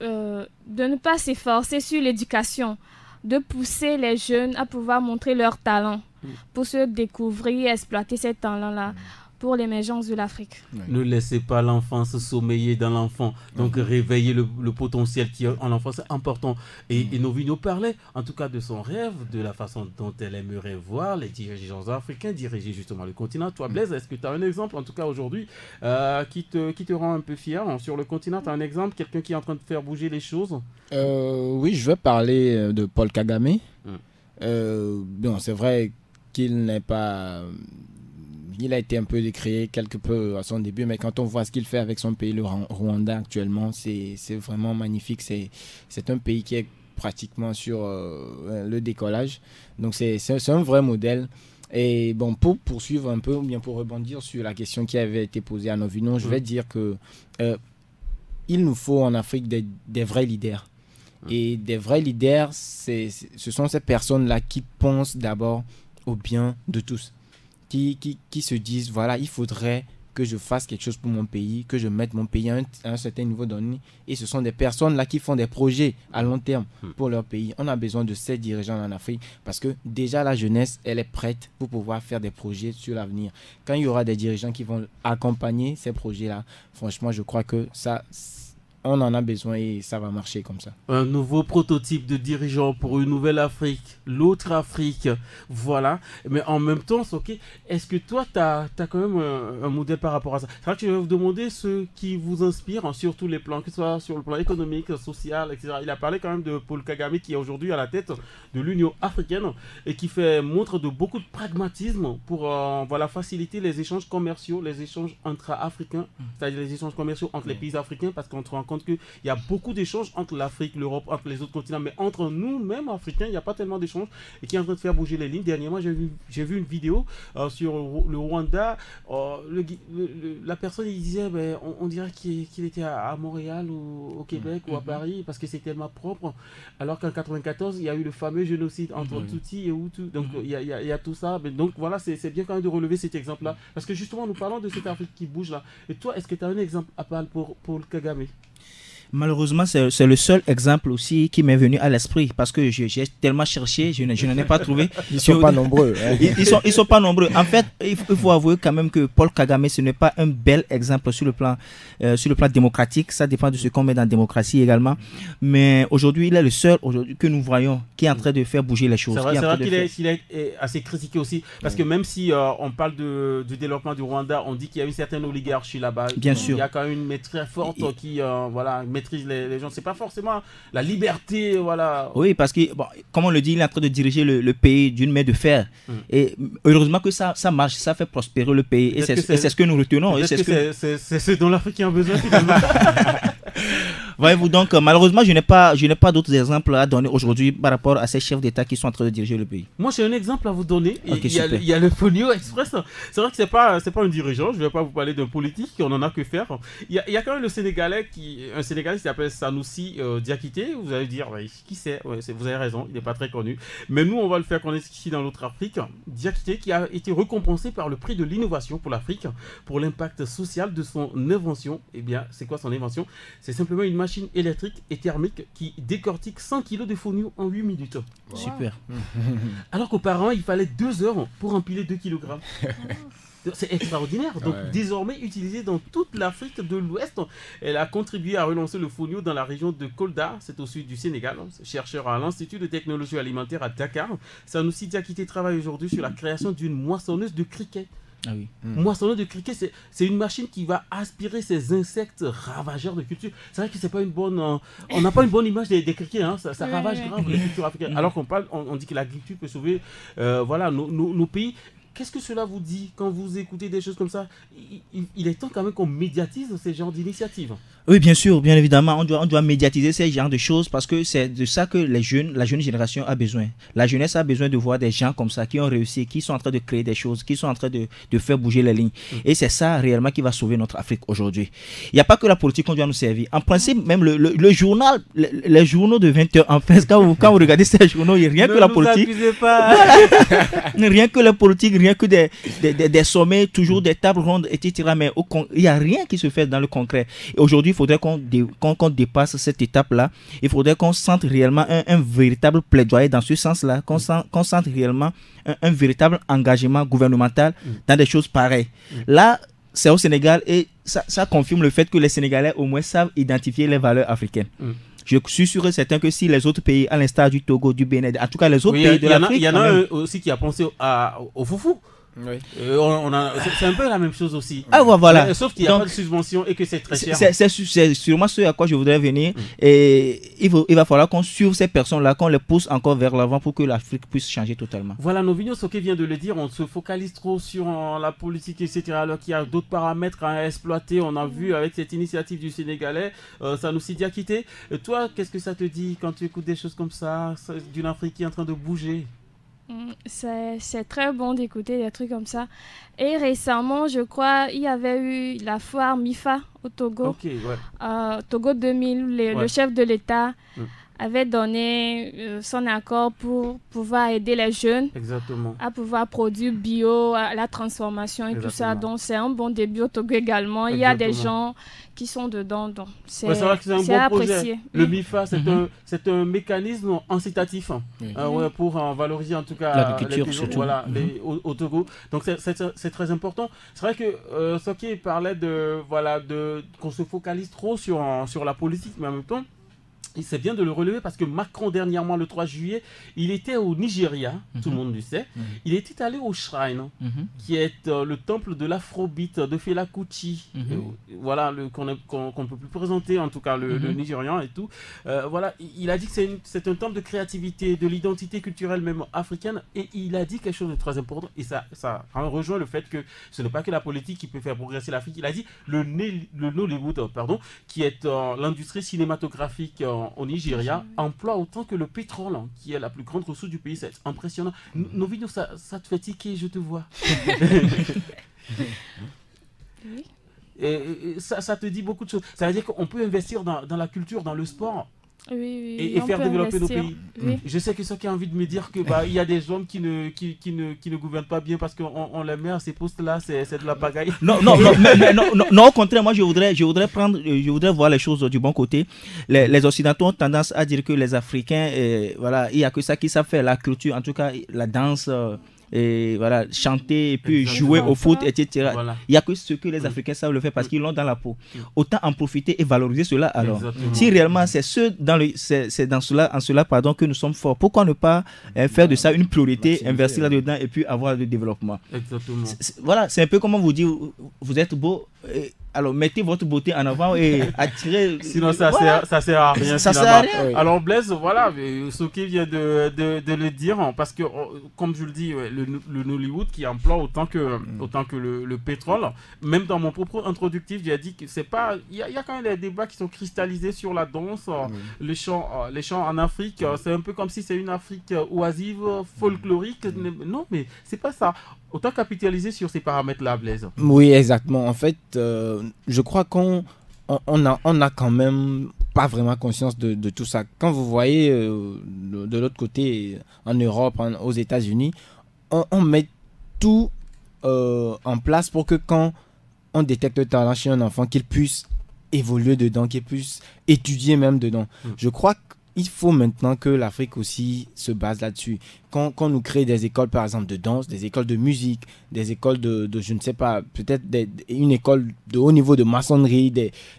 de ne pas s'efforcer sur l'éducation, de pousser les jeunes à pouvoir montrer leurs talents pour se découvrir et exploiter ces talents-là pour l'émergence de l'Afrique. Ne laissez pas l'enfance sommeiller dans l'enfant. Donc réveiller le potentiel qui est en l'enfant, c'est important. Et Novino parlait en tout cas de son rêve, de la façon dont elle aimerait voir les dirigeants africains diriger justement le continent. Toi Blaise, est-ce que tu as un exemple en tout cas aujourd'hui qui te rend un peu fier sur le continent? Tu as un exemple, quelqu'un qui est en train de faire bouger les choses? Oui, je vais parler de Paul Kagame. Bon, c'est vrai qu'il n'est pas... il a été un peu décrié quelque peu à son début, mais quand on voit ce qu'il fait avec son pays, le Rwanda actuellement, c'est vraiment magnifique. C'est un pays qui est pratiquement sur le décollage. Donc c'est un vrai modèle. Et bon, pour poursuivre un peu, ou bien pour rebondir sur la question qui avait été posée à Novinon, je vais dire que il nous faut en Afrique des vrais leaders. Et des vrais leaders, ce sont ces personnes-là qui pensent d'abord au bien de tous. Qui se disent, voilà, il faudrait que je fasse quelque chose pour mon pays, que je mette mon pays à un certain niveau donné. Et ce sont des personnes-là qui font des projets à long terme pour leur pays. On a besoin de ces dirigeants en Afrique parce que déjà la jeunesse, elle est prête pour pouvoir faire des projets sur l'avenir. Quand il y aura des dirigeants qui vont accompagner ces projets-là, franchement, je crois que ça... on en a besoin et ça va marcher comme ça. Un nouveau prototype de dirigeant pour une nouvelle Afrique, l'autre Afrique, voilà. Mais en même temps, ok, est-ce que toi, tu as quand même un modèle par rapport à ça? C'est vrai que je vais vous demander ce qui vous inspire sur tous les plans, que ce soit sur le plan économique, social, etc. Il a parlé quand même de Paul Kagame qui est aujourd'hui à la tête de l'Union africaine et qui fait montre de beaucoup de pragmatisme pour voilà, faciliter les échanges commerciaux, les échanges intra-africains, c'est-à-dire les échanges commerciaux entre les pays africains, parce qu'on se rend compte qu'il y a beaucoup d'échanges entre l'Afrique, l'Europe, entre les autres continents, mais entre nous-mêmes africains, il n'y a pas tellement d'échanges et qui est en train de faire bouger les lignes. Dernièrement, j'ai vu une vidéo sur le Rwanda. La personne, il disait, on dirait qu'il était à Montréal ou au Québec ou à Paris parce que c'est tellement propre. Alors qu'en 94, il y a eu le fameux génocide entre Tutsi et Hutu. Donc, il y a tout ça. Mais donc, voilà, c'est bien quand même de relever cet exemple-là. Parce que justement, nous parlons de cette Afrique qui bouge là. Et toi, est-ce que tu as un exemple à part pour Kagame? Malheureusement, c'est le seul exemple aussi qui m'est venu à l'esprit parce que j'ai tellement cherché, je n'en ai pas trouvé. Ils ne sont pas nombreux. Hein. Ils sont pas nombreux. En fait, il faut avouer quand même que Paul Kagame, ce n'est pas un bel exemple sur le plan démocratique. Ça dépend de ce qu'on met dans la démocratie également. Mais aujourd'hui, il est le seul que nous voyons qui est en train de faire bouger les choses. C'est vrai qu'il est assez critiqué aussi parce que même si on parle du développement du Rwanda, on dit qu'il y a une certaine oligarchie là-bas. Bien sûr. Il y a quand même une maîtrise très forte qui voilà, maîtrise les gens. C'est pas forcément la liberté, voilà. Oui, parce que, bon, comme on le dit, il est en train de diriger le pays d'une main de fer. Et heureusement que ça marche, ça fait prospérer le pays. Et c'est ce que nous retenons. C'est ce dont l'Afrique a besoin finalement. Voyez-vous, donc malheureusement, je n'ai pas d'autres exemples à donner aujourd'hui par rapport à ces chefs d'État qui sont en train de diriger le pays. Moi, j'ai un exemple à vous donner. Okay, il y a le Fonio Express. C'est vrai que c'est pas un dirigeant. Je ne vais pas vous parler d'un politique. On en a que faire. Il y a quand même un Sénégalais qui s'appelle Sanoussi Diakité. Vous allez dire, qui c'est? Vous avez raison. Il n'est pas très connu. Mais nous, on va le faire connaître ici dans l'autre Afrique. Diakité qui a été récompensé par le prix de l'innovation pour l'Afrique pour l'impact social de son invention. Eh bien, c'est quoi son invention? C'est simplement une machine électrique et thermique qui décortique 100 kg de fonio en 8 minutes. Wow. Super. Alors qu'auparavant, il fallait 2 heures pour empiler 2 kg. C'est extraordinaire. Donc, désormais utilisée dans toute l'Afrique de l'Ouest, elle a contribué à relancer le fonio dans la région de Kolda, c'est au sud du Sénégal. Chercheur à l'Institut de technologie alimentaire à Dakar, Sanoussi Diakité travaille aujourd'hui sur la création d'une moissonneuse de criquets. Ah oui. Moissonneuse de criquets, c'est une machine qui va aspirer ces insectes ravageurs de culture. C'est vrai que c'est pas une bonne, on n'a pas une bonne image des criquets, hein. Ça ravage grave les cultures africaines. Alors qu'on parle, on dit que l'agriculture peut sauver, voilà, nos pays. Qu'est-ce que cela vous dit quand vous écoutez des choses comme ça? Il est temps quand même qu'on médiatise ces genres d'initiatives. Oui, bien sûr, bien évidemment, on doit médiatiser ces genres de choses parce que c'est de ça que la jeune génération a besoin. La jeunesse a besoin de voir des gens comme ça qui ont réussi, qui sont en train de créer des choses, qui sont en train de faire bouger les lignes. Et c'est ça réellement qui va sauver notre Afrique aujourd'hui. Il n'y a pas que la politique qu'on doit nous servir. En principe, même le journal, les journaux de 20h, en fait, quand vous regardez ces journaux, il n'y a rien que la politique. Pas. Rien que la politique, rien que des sommets, toujours des tables rondes, etc. Mais il n'y a rien qui se fait dans le concret. Et aujourd'hui, il faudrait qu'on dépasse cette étape-là. Il faudrait qu'on sente réellement un véritable plaidoyer dans ce sens-là, qu'on sente réellement un véritable engagement gouvernemental dans des choses pareilles. Là, c'est au Sénégal et ça confirme le fait que les Sénégalais au moins savent identifier les valeurs africaines. Je suis sûr et certain que si les autres pays, à l'instar du Togo, du Bénin, en tout cas les autres pays de l'Afrique... Il y en a un aussi qui a pensé au foufou. Oui. C'est un peu la même chose aussi. Ah, voilà. Sauf qu'il n'y a pas de subvention et que c'est très cher. C'est sûrement ce à quoi je voudrais venir. Et il va falloir qu'on suive ces personnes-là, qu'on les pousse encore vers l'avant pour que l'Afrique puisse changer totalement. Voilà, Novinho Soké vient de le dire, on se focalise trop sur la politique, etc. Alors qu'il y a d'autres paramètres à exploiter. On a vu avec cette initiative du Sénégalais, Sanoussi Diakité. Toi, qu'est-ce que ça te dit quand tu écoutes des choses comme ça, d'une Afrique qui est en train de bouger? C'est très bon d'écouter des trucs comme ça. Et récemment, je crois, il y avait eu la foire MIFA au Togo. Ok, ouais. Togo 2000, le chef de l'État avait donné son accord pour pouvoir aider les jeunes à pouvoir produire bio, à la transformation et tout ça. Donc, c'est un bon début au Togo également. Il y a des gens qui sont dedans. Donc, c'est vrai que c'est un bon apprécié. Projet. Le MIFA, c'est un mécanisme incitatif pour valoriser en tout cas l'agriculture surtout. Au Togo. Donc, c'est très important. C'est vrai que Soké parlait qu'on se focalise trop sur la politique, mais en même temps, c'est bien de le relever parce que Macron, dernièrement, le 3 juillet, il était au Nigeria, tout le monde le sait. Il était allé au Shrine, qui est le temple de l'Afrobeat de Fela Kuti. Voilà, qu'on ne peut plus présenter, en tout cas le Nigérian et tout. Voilà, il a dit que c'est un temple de créativité, de l'identité culturelle même africaine. Et il a dit quelque chose de très important. Et ça rejoint le fait que ce n'est pas que la politique qui peut faire progresser l'Afrique. Il a dit le Nollywood, qui est l'industrie cinématographique au Nigeria, emploie autant que le pétrole, qui est la plus grande ressource du pays. C'est impressionnant. Novinho, ça te fait tiquer, je te vois. Et ça te dit beaucoup de choses. Ça veut dire qu'on peut investir dans la culture, dans le sport. Et faire développer nos pays. Je sais que ceux qui ont envie de me dire que il y a des hommes qui ne gouvernent pas bien parce qu'on les met à ces postes-là, c'est de la pagaille. Non, au contraire, moi je voudrais voir les choses du bon côté. Les Occidentaux ont tendance à dire que les Africains, il n'y a que ça qui savent faire, la culture, en tout cas la danse. Et voilà, chanter et puis jouer au foot, etc. Il n'y a que ce que les Africains savent le faire parce qu'ils l'ont dans la peau. Autant en profiter et valoriser cela alors. Si réellement c'est en cela que nous sommes forts, pourquoi ne pas faire de ça une priorité, investir là-dedans et puis avoir le développement. Voilà, c'est un peu comme vous dire, vous êtes beau. Alors mettez votre beauté en avant et attirez. Sinon ça sert à rien. Ça sert à rien. Alors Blaise, voilà, Soké vient de le dire parce que comme je le dis, le Nollywood qui emploie autant que le pétrole. Même dans mon propos introductif, j'ai dit que c'est pas. Il y a quand même des débats qui sont cristallisés sur la danse, les chants en Afrique. C'est un peu comme si c'est une Afrique oisive, folklorique. Non, mais c'est pas ça. Autant capitaliser sur ces paramètres-là, Blaise. Oui, exactement. En fait, je crois qu'on a quand même pas vraiment conscience de tout ça. Quand vous voyez de l'autre côté, en Europe, aux États-Unis, on met tout en place pour que quand on détecte le talent chez un enfant, qu'il puisse évoluer dedans, qu'il puisse étudier même dedans. Je crois qu'il faut maintenant que l'Afrique aussi se base là-dessus. Quand nous crée des écoles, par exemple, de danse, des écoles de musique, des écoles de je ne sais pas, peut-être une école de haut niveau de maçonnerie,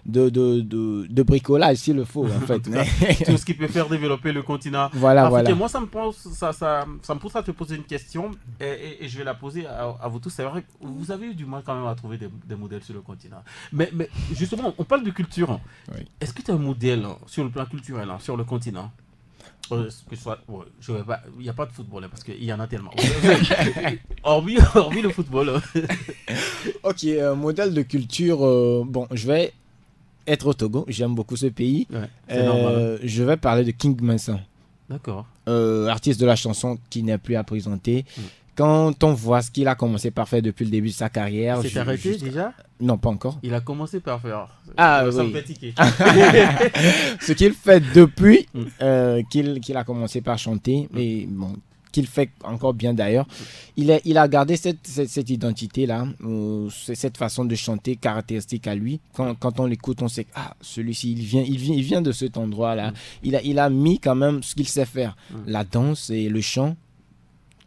de bricolage, s'il le faut, en fait. Tout ce qui peut faire développer le continent africain. Moi, ça me pousse à te poser une question et je vais la poser à vous tous. C'est vrai que vous avez eu du mal quand même à trouver des modèles sur le continent. Mais justement, on parle de culture. Oui. Est-ce que tu as un modèle sur le plan culturel, sur le continent? Il n'y a pas de football parce qu'il y en a tellement. hormis le football. Ok, modèle de culture. Bon, je vais être au Togo. J'aime beaucoup ce pays. C'est normal. Je vais parler de King Mansa. D'accord. Artiste de la chanson qui n'est plus à présenter. Quand on voit ce qu'il a commencé par faire depuis le début de sa carrière... C'est arrêté déjà? Non, pas encore. Il a commencé par faire... ça me fait tiquer. Ce qu'il fait depuis qu'il a commencé par chanter, mais bon, qu'il fait encore bien d'ailleurs, il a gardé cette identité-là, cette façon de chanter caractéristique à lui. Quand on l'écoute, on sait que celui-ci, il vient de cet endroit-là. Il a mis quand même ce qu'il sait faire, la danse et le chant,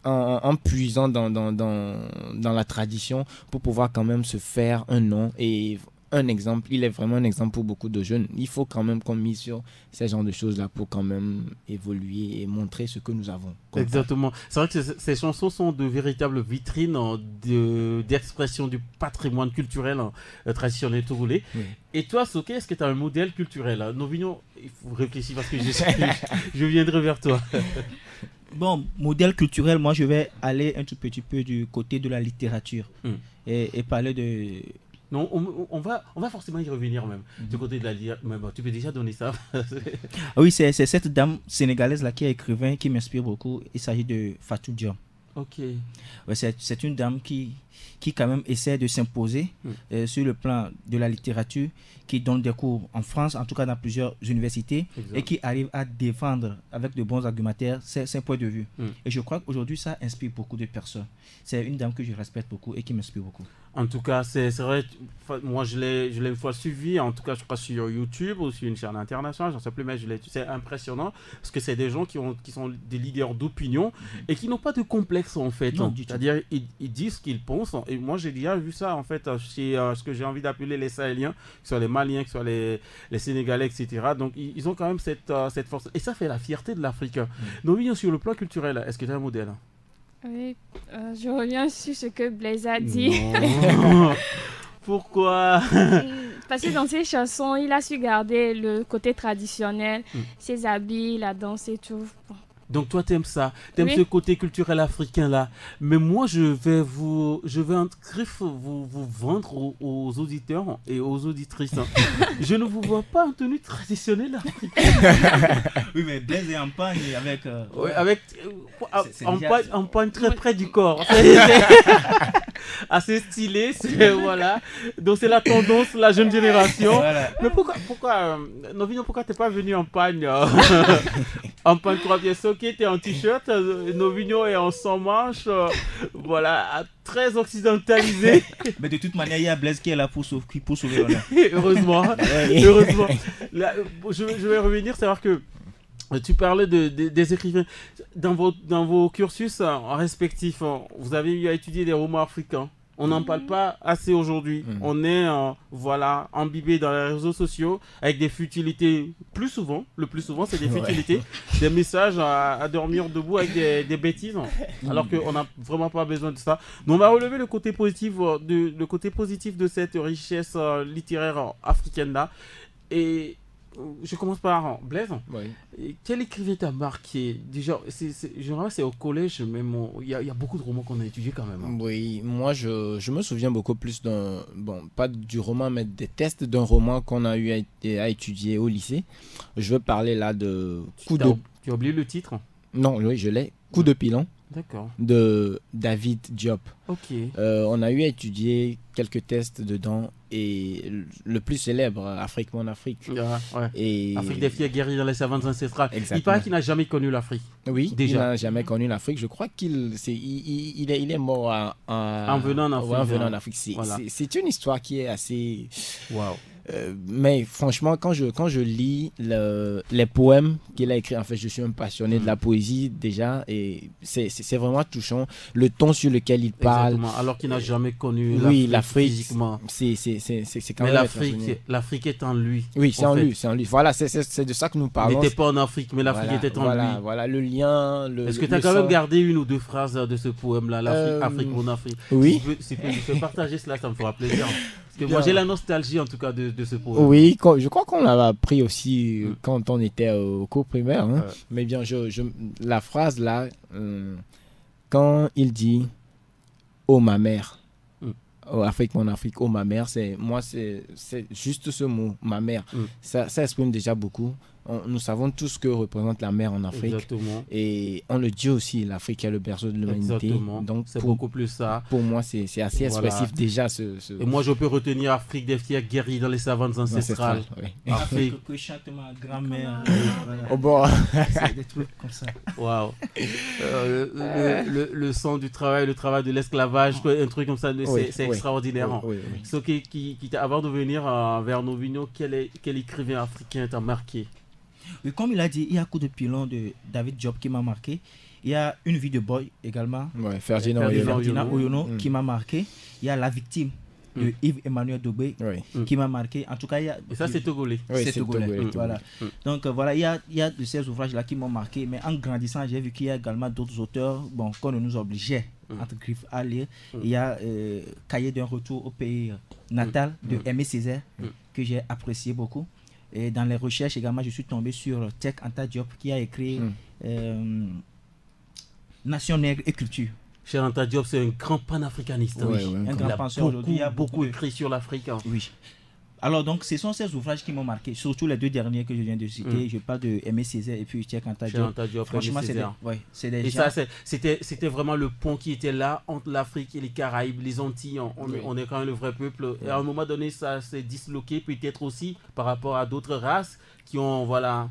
en puisant dans la tradition pour pouvoir quand même se faire un nom et un exemple. Il est vraiment un exemple pour beaucoup de jeunes. Il faut quand même qu'on mise sur ces genres de choses-là pour quand même évoluer et montrer ce que nous avons. Exactement. C'est vrai que ces chansons sont de véritables vitrines d'expression du patrimoine culturel traditionnel togolais. Oui. Et toi, Soké, est-ce que tu as un modèle culturel? Novinho, il faut réfléchir parce que je viendrai vers toi. Bon, modèle culturel, moi je vais aller un tout petit peu du côté de la littérature et parler de... Non, on va forcément y revenir même. Du côté de la littérature, tu peux déjà donner ça. Oui, c'est cette dame sénégalaise là qui est écrivain, qui m'inspire beaucoup. Il s'agit de Fatou Diom. Ok. Ouais, c'est une dame qui quand même essaie de s'imposer sur le plan de la littérature, qui donne des cours en France, en tout cas dans plusieurs universités, exact. Et qui arrive à défendre avec de bons argumentaires ses points de vue. Et je crois qu'aujourd'hui, ça inspire beaucoup de personnes. C'est une dame que je respecte beaucoup et qui m'inspire beaucoup. En tout cas, c'est vrai, moi je l'ai une fois suivi, en tout cas je crois sur YouTube ou sur une chaîne internationale, j'en sais plus, mais c'est impressionnant parce que c'est des gens qui sont des leaders d'opinion et qui n'ont pas de complexe en fait. C'est-à-dire ils disent ce qu'ils pensent. Et moi j'ai déjà vu ça en fait chez ce que j'ai envie d'appeler les Sahéliens, que ce soit les Maliens, que ce soit les Sénégalais, etc. Donc ils ont quand même cette force. Et ça fait la fierté de l'Afrique. Novinho, sur le plan culturel, est-ce que tu as un modèle? Oui, je reviens sur ce que Blaise a dit. Pourquoi? Parce que dans ses chansons, il a su garder le côté traditionnel, ses habits, la danse et tout. Bon. Donc toi t'aimes ça, t'aimes ce côté culturel africain là. Mais moi je vais en griffe vous vendre aux auditeurs et aux auditrices. Je ne vous vois pas en tenue traditionnelle africaine. Oui, mais Blaise est en pagne avec... Oui, avec en pagne très près du corps. Assez stylé, voilà. Donc c'est la tendance, la jeune génération. Voilà. Mais pourquoi Novinho, pourquoi t'es pas venu en pagne en pagne 3 pièces? Ok, t'es en t-shirt, Novinho est en sans manches, voilà, très occidentalisé. Mais de toute manière, il y a Blaise qui est là pour sauver l'honneur. Heureusement, heureusement. Là, je vais revenir, savoir que tu parlais des écrivains. Dans vos cursus respectifs, vous avez eu à étudier des romans africains. On n'en parle pas assez aujourd'hui. On est imbibé dans les réseaux sociaux avec des futilités. Le plus souvent, c'est des futilités, des messages à dormir debout avec des bêtises, alors qu'on n'a vraiment pas besoin de ça. Donc, on va relever le côté positif de cette richesse littéraire africaine-là. Et je commence par Blaise. Oui. Quel écrivain t'a marqué? Déjà, c'est au collège, mais il y a beaucoup de romans qu'on a étudiés quand même. Oui, moi je me souviens beaucoup plus pas du roman, mais des tests d'un roman qu'on a eu à étudier au lycée. Je veux parler là de Tu as oublié le titre? Non, oui, je l'ai. Coup de pilon. D'accord. De David Diop. Ok. On a eu à étudier quelques tests dedans et le plus célèbre, Afrique, mon Afrique. Ouais. Et Afrique des filles guéries dans les savanes ancestrales. Exactement. Il paraît qu'il n'a jamais connu l'Afrique. Oui, déjà. Il n'a jamais connu l'Afrique. Je crois qu'il est mort en venant en Afrique. En venant en Afrique. C'est une histoire qui est assez... Waouh. Mais franchement, quand je lis les poèmes qu'il a écrits, en fait, je suis un passionné de la poésie déjà, et c'est vraiment touchant. Le ton sur lequel il parle. Exactement. Alors qu'il n'a jamais connu l'Afrique physiquement. C'est quand même. Mais l'Afrique est en lui. Oui, c'est en lui, c'est en lui. Voilà, c'est de ça que nous parlons. Il n'était pas en Afrique, mais l'Afrique était en lui. Voilà le lien. Est-ce que tu as quand même gardé une ou deux phrases de ce poème-là, l'Afrique, mon Afrique? Oui. Si tu peux partager cela, ça me fera plaisir. Parce que moi j'ai la nostalgie en tout cas de ce poème. Oui, je crois qu'on l'avait appris aussi quand on était au cours primaire. Hein. Mais bien, la phrase là, quand il dit « Oh ma mère », oh, Afrique, mon Afrique, oh ma mère, c'est juste ce mot, ma mère. Ça exprime déjà beaucoup. Nous savons tous ce que représente la mer en Afrique. Exactement. Et on le dit aussi, l'Afrique est le berceau de l'humanité. Donc c'est beaucoup plus ça. Pour moi, c'est assez expressif déjà. Et moi, je peux retenir Afrique des filles guéries dans les savanes ancestrales. Oui. Afrique que chante ma grand-mère. Au bord. C'est des trucs comme ça. Waouh. Le sang du travail, le travail de l'esclavage, un truc comme ça, c'est extraordinaire. Ce qui avant de venir vers Novinho, quel écrivain africain t'a marqué? Oui, comme il a dit, il y a Coup de pilon de David Diop qui m'a marqué. Il y a Une vie de boy également. Ferdinand Oyono qui m'a marqué. Il y a La victime de Yves-Emmanuel Dobé qui m'a marqué. En tout cas, il y a... Et ça, c'est togolais. Oui, c'est togolais. Voilà. Donc voilà, il y a de ces ouvrages-là qui m'ont marqué, mais en grandissant, j'ai vu qu'il y a également d'autres auteurs qu'on ne nous obligeait, entre griffes, à lire. Il y a Cahiers d'un retour au pays natal de Aimé Césaire, que j'ai apprécié beaucoup. Et dans les recherches également, je suis tombé sur Cheikh Anta Diop qui a écrit Nation nègre et culture. Cheikh Anta Diop, c'est un grand panafricaniste. Un grand penseur aujourd'hui. Il a beaucoup écrit sur l'Afrique. Oui. Alors donc, ce sont ces ouvrages qui m'ont marqué, surtout les deux derniers que je viens de citer. Je parle de Aimé Césaire et puis Cheikh Anta Diop. Franchement, c'est des gens... ça, c'était vraiment le pont qui était là entre l'Afrique et les Caraïbes, les Antilles. On est quand même le vrai peuple. Et à un moment donné, ça s'est disloqué, peut-être aussi par rapport à d'autres races qui ont, voilà...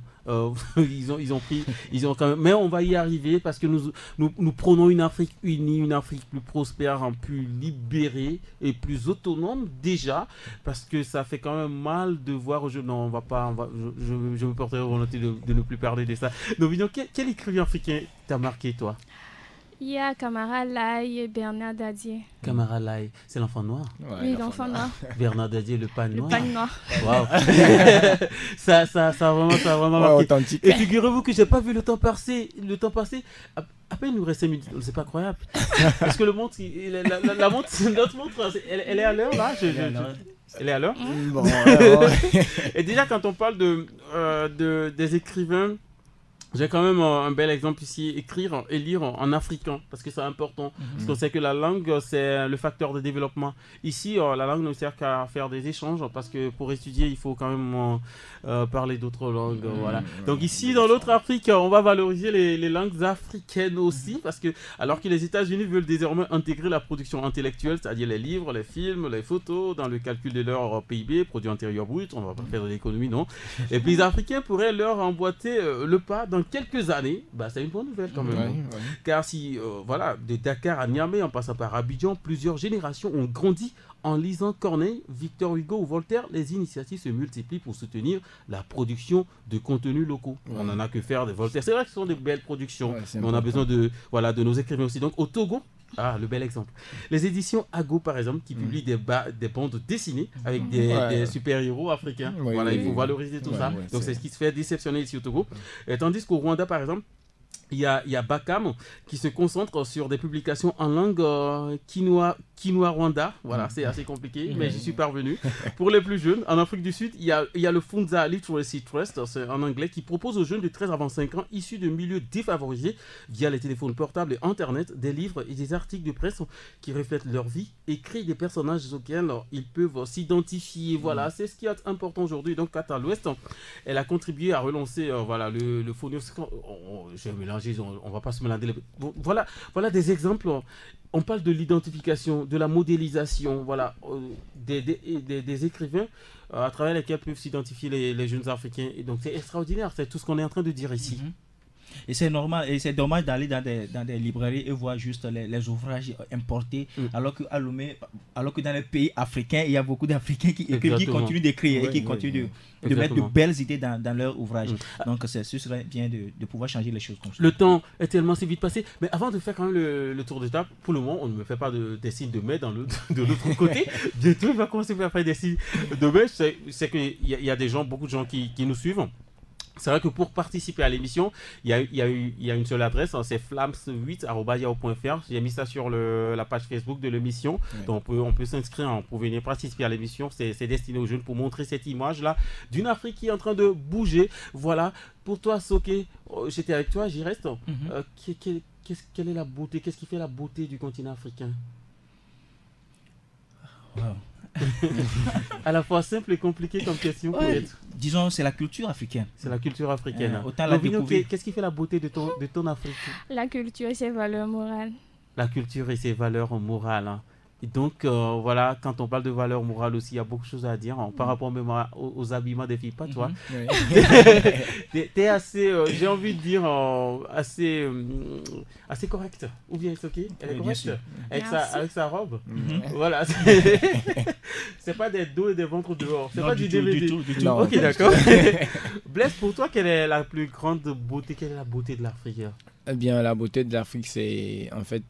ils ont quand même, mais on va y arriver parce que nous prenons une Afrique unie, une Afrique plus prospère, plus libérée et plus autonome déjà, parce que ça fait quand même mal de voir je me porterai volonté de ne plus parler de ça. Donc quel écrivain africain t'a marqué, toi? Il y a Camara Laye et Bernard Dadier. Camara Laye, c'est l'enfant noir. Oui, l'enfant noir. Bernard Dadier, le pagne noir. Le pagne noir. Waouh. ça a vraiment marqué. Authentique. Et figurez-vous que j'ai pas vu le temps passer. À peine il nous restait minutes. C'est pas croyable. Parce que le montre, notre montre, elle est à l'heure là. Elle est à l'heure. Bon, Et déjà quand on parle des écrivains. J'ai quand même un bel exemple ici, écrire et lire en africain, parce que c'est important. Parce qu'on sait que la langue, c'est le facteur de développement. Ici, la langue ne sert qu'à faire des échanges, parce que pour étudier, il faut quand même parler d'autres langues. Voilà. Donc ici, dans l'autre Afrique, on va valoriser les langues africaines aussi, parce que alors que les États-Unis veulent désormais intégrer la production intellectuelle, c'est-à-dire les livres, les films, les photos, dans le calcul de leur PIB, produit intérieur brut, on ne va pas faire de l'économie, non. Et puis les Africains pourraient leur emboîter le pas dans quelques années, c'est une bonne nouvelle quand même. Car si, de Dakar à Niamey, en passant par Abidjan, plusieurs générations ont grandi en lisant Corneille, Victor Hugo ou Voltaire. Les initiatives se multiplient pour soutenir la production de contenus locaux. On n'en a que faire de Voltaire. C'est vrai que ce sont de belles productions, mais on a besoin de nos écrivains aussi. Donc au Togo, le bel exemple. Les éditions Ago, par exemple, qui publient des bandes dessinées avec des super-héros africains. Il faut valoriser tout ça. Donc c'est ce qui se fait déceptionner ici au Togo. Et tandis qu'au Rwanda, par exemple, il y a Bakam qui se concentre sur des publications en langue Kinois-Rwanda. Voilà, c'est assez compliqué, mais j'y suis parvenu. Pour les plus jeunes, en Afrique du Sud, il y a le Funza Literacy Trust, c'est en anglais, qui propose aux jeunes de 13 à 25 ans issus de milieux défavorisés, via les téléphones portables et Internet, des livres et des articles de presse qui reflètent leur vie et créent des personnages auxquels ils peuvent s'identifier. Voilà, c'est ce qui est important aujourd'hui. Donc, à l'Ouest, elle a contribué à relancer le phonos. Je vais mélanger, on ne va pas se mélanger. Voilà des exemples. On parle de l'identification, de la modélisation, des écrivains à travers lesquels peuvent s'identifier les jeunes Africains. Et donc c'est extraordinaire, c'est tout ce qu'on est en train de dire ici. Et c'est normal, et c'est dommage d'aller dans des librairies et voir juste les ouvrages importés, alors que dans les pays africains, il y a beaucoup d'Africains qui écrivent, qui continuent d'écrire et qui continuent de mettre de belles idées dans leurs ouvrages. Donc ce serait bien de pouvoir changer les choses comme ça. Le temps est tellement si vite passé, mais avant de faire quand même le tour de table, pour le moment, on ne me fait pas des signes de mai de l'autre côté. Bientôt, il va commencer à faire des signes de mai. C'est qu'il y a beaucoup de gens qui nous suivent. C'est vrai que pour participer à l'émission, il y a une seule adresse, c'est flams8@yahoo.fr. J'ai mis ça sur la page Facebook de l'émission. Donc on peut s'inscrire pour venir participer à l'émission. C'est destiné aux jeunes pour montrer cette image-là d'une Afrique qui est en train de bouger. Voilà. Pour toi, Soké, j'étais avec toi, j'y reste. Quelle est la beauté? Qu'est-ce qui fait la beauté du continent africain? À la fois simple et compliqué comme question. Disons, c'est la culture africaine. C'est la culture africaine. Qu'est-ce qui fait la beauté de ton Afrique? La culture et ses valeurs morales. La culture et ses valeurs morales. Et donc, quand on parle de valeurs morales aussi, il y a beaucoup de choses à dire par rapport même aux habillements des filles. Pas toi. T'es assez, j'ai envie de dire, assez correcte. Ou bien, c'est ok? Elle est correcte avec sa robe. Voilà. C'est pas des dos et des ventres dehors. C'est pas du DVD. Du tout. Ok, d'accord. Blaise, pour toi, quelle est la plus grande beauté? Quelle est la beauté de l'Afrique? Eh bien, la beauté de l'Afrique, c'est en fait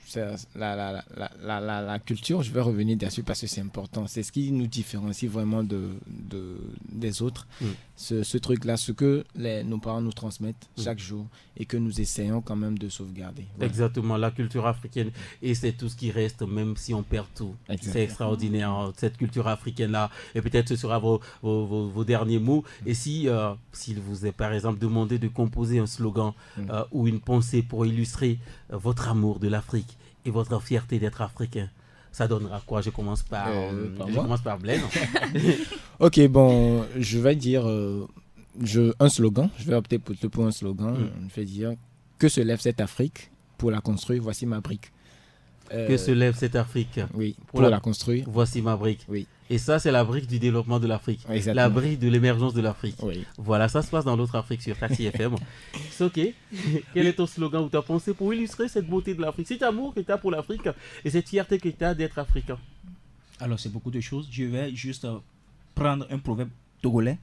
c'est la culture. Je vais revenir dessus parce que c'est important. C'est ce qui nous différencie vraiment des autres. Ce truc-là, ce que nos parents nous transmettent chaque jour et que nous essayons quand même de sauvegarder. Voilà. Exactement, la culture africaine. Et c'est tout ce qui reste, même si on perd tout. Exactement. C'est extraordinaire, cette culture africaine-là. Et peut-être ce sera vos derniers mots. Et s'il vous est par exemple demandé de composer un slogan ou une pensée pour illustrer votre amour de l'Afrique et votre fierté d'être africain, ça donnera quoi? Je commence par Blaine. Ok, bon, je vais dire un slogan. Je vais opter pour un slogan. Je vais dire: que se lève cette Afrique pour la construire, voici ma brique. Que se lève cette Afrique. Oui, pour la construire. Voici ma brique. Oui. Et ça, c'est la brique du développement de l'Afrique. Exactement. La brique de l'émergence de l'Afrique. Oui. Voilà, ça se passe dans l'autre Afrique sur Taxi FM. C'est ok. Quel est ton slogan ou ta pensée pour illustrer cette beauté de l'Afrique, cet amour que tu as pour l'Afrique et cette fierté que tu as d'être africain? Alors, c'est beaucoup de choses. Je vais juste prendre un proverbe togolais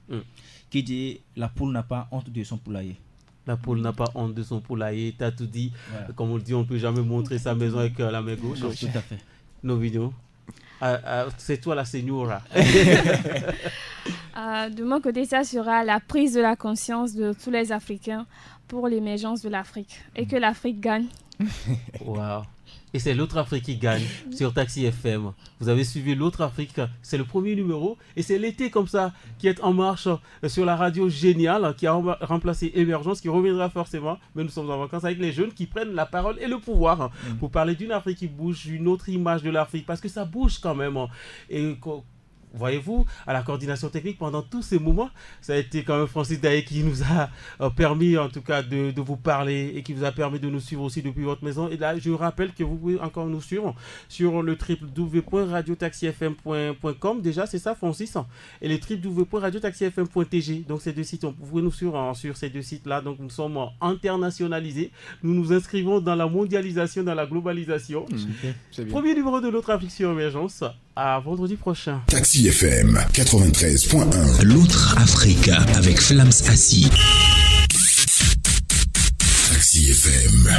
qui dit: la poule n'a pas honte de son poulailler. La poule n'a pas honte de son poulailler. Tu as tout dit. Voilà. Comme on le dit, on ne peut jamais montrer sa maison avec la main gauche. Oui, tout à fait. Nos vidéos. C'est toi la señora. De mon côté, ça sera la prise de la conscience de tous les Africains pour l'émergence de l'Afrique et que l'Afrique gagne. Waouh. Et c'est l'autre Afrique qui gagne sur Taxi FM. Vous avez suivi l'autre Afrique, c'est le premier numéro et c'est l'été comme ça qui est en marche sur la radio géniale qui a remplacé Émergence, qui reviendra forcément. Mais nous sommes en vacances avec les jeunes qui prennent la parole et le pouvoir pour parler d'une Afrique qui bouge, une autre image de l'Afrique parce que ça bouge quand même. Et voyez-vous, à la coordination technique pendant tous ces moments, ça a été quand même Francis Daé qui nous a permis en tout cas de vous parler et qui vous a permis de nous suivre aussi depuis votre maison. Et là, je rappelle que vous pouvez encore nous suivre sur le www.radiotaxifm.com. Déjà, c'est ça, Francis. Et le www.radiotaxifm.tg. Donc, ces deux sites, vous pouvez nous suivre sur ces deux sites-là. Donc, nous sommes internationalisés. Nous nous inscrivons dans la mondialisation, dans la globalisation. Premier numéro de l'autre Afrique sur Émergence. À vendredi prochain. Taxi FM 93.1. L'autre Afrique avec Flams Assis. Taxi FM.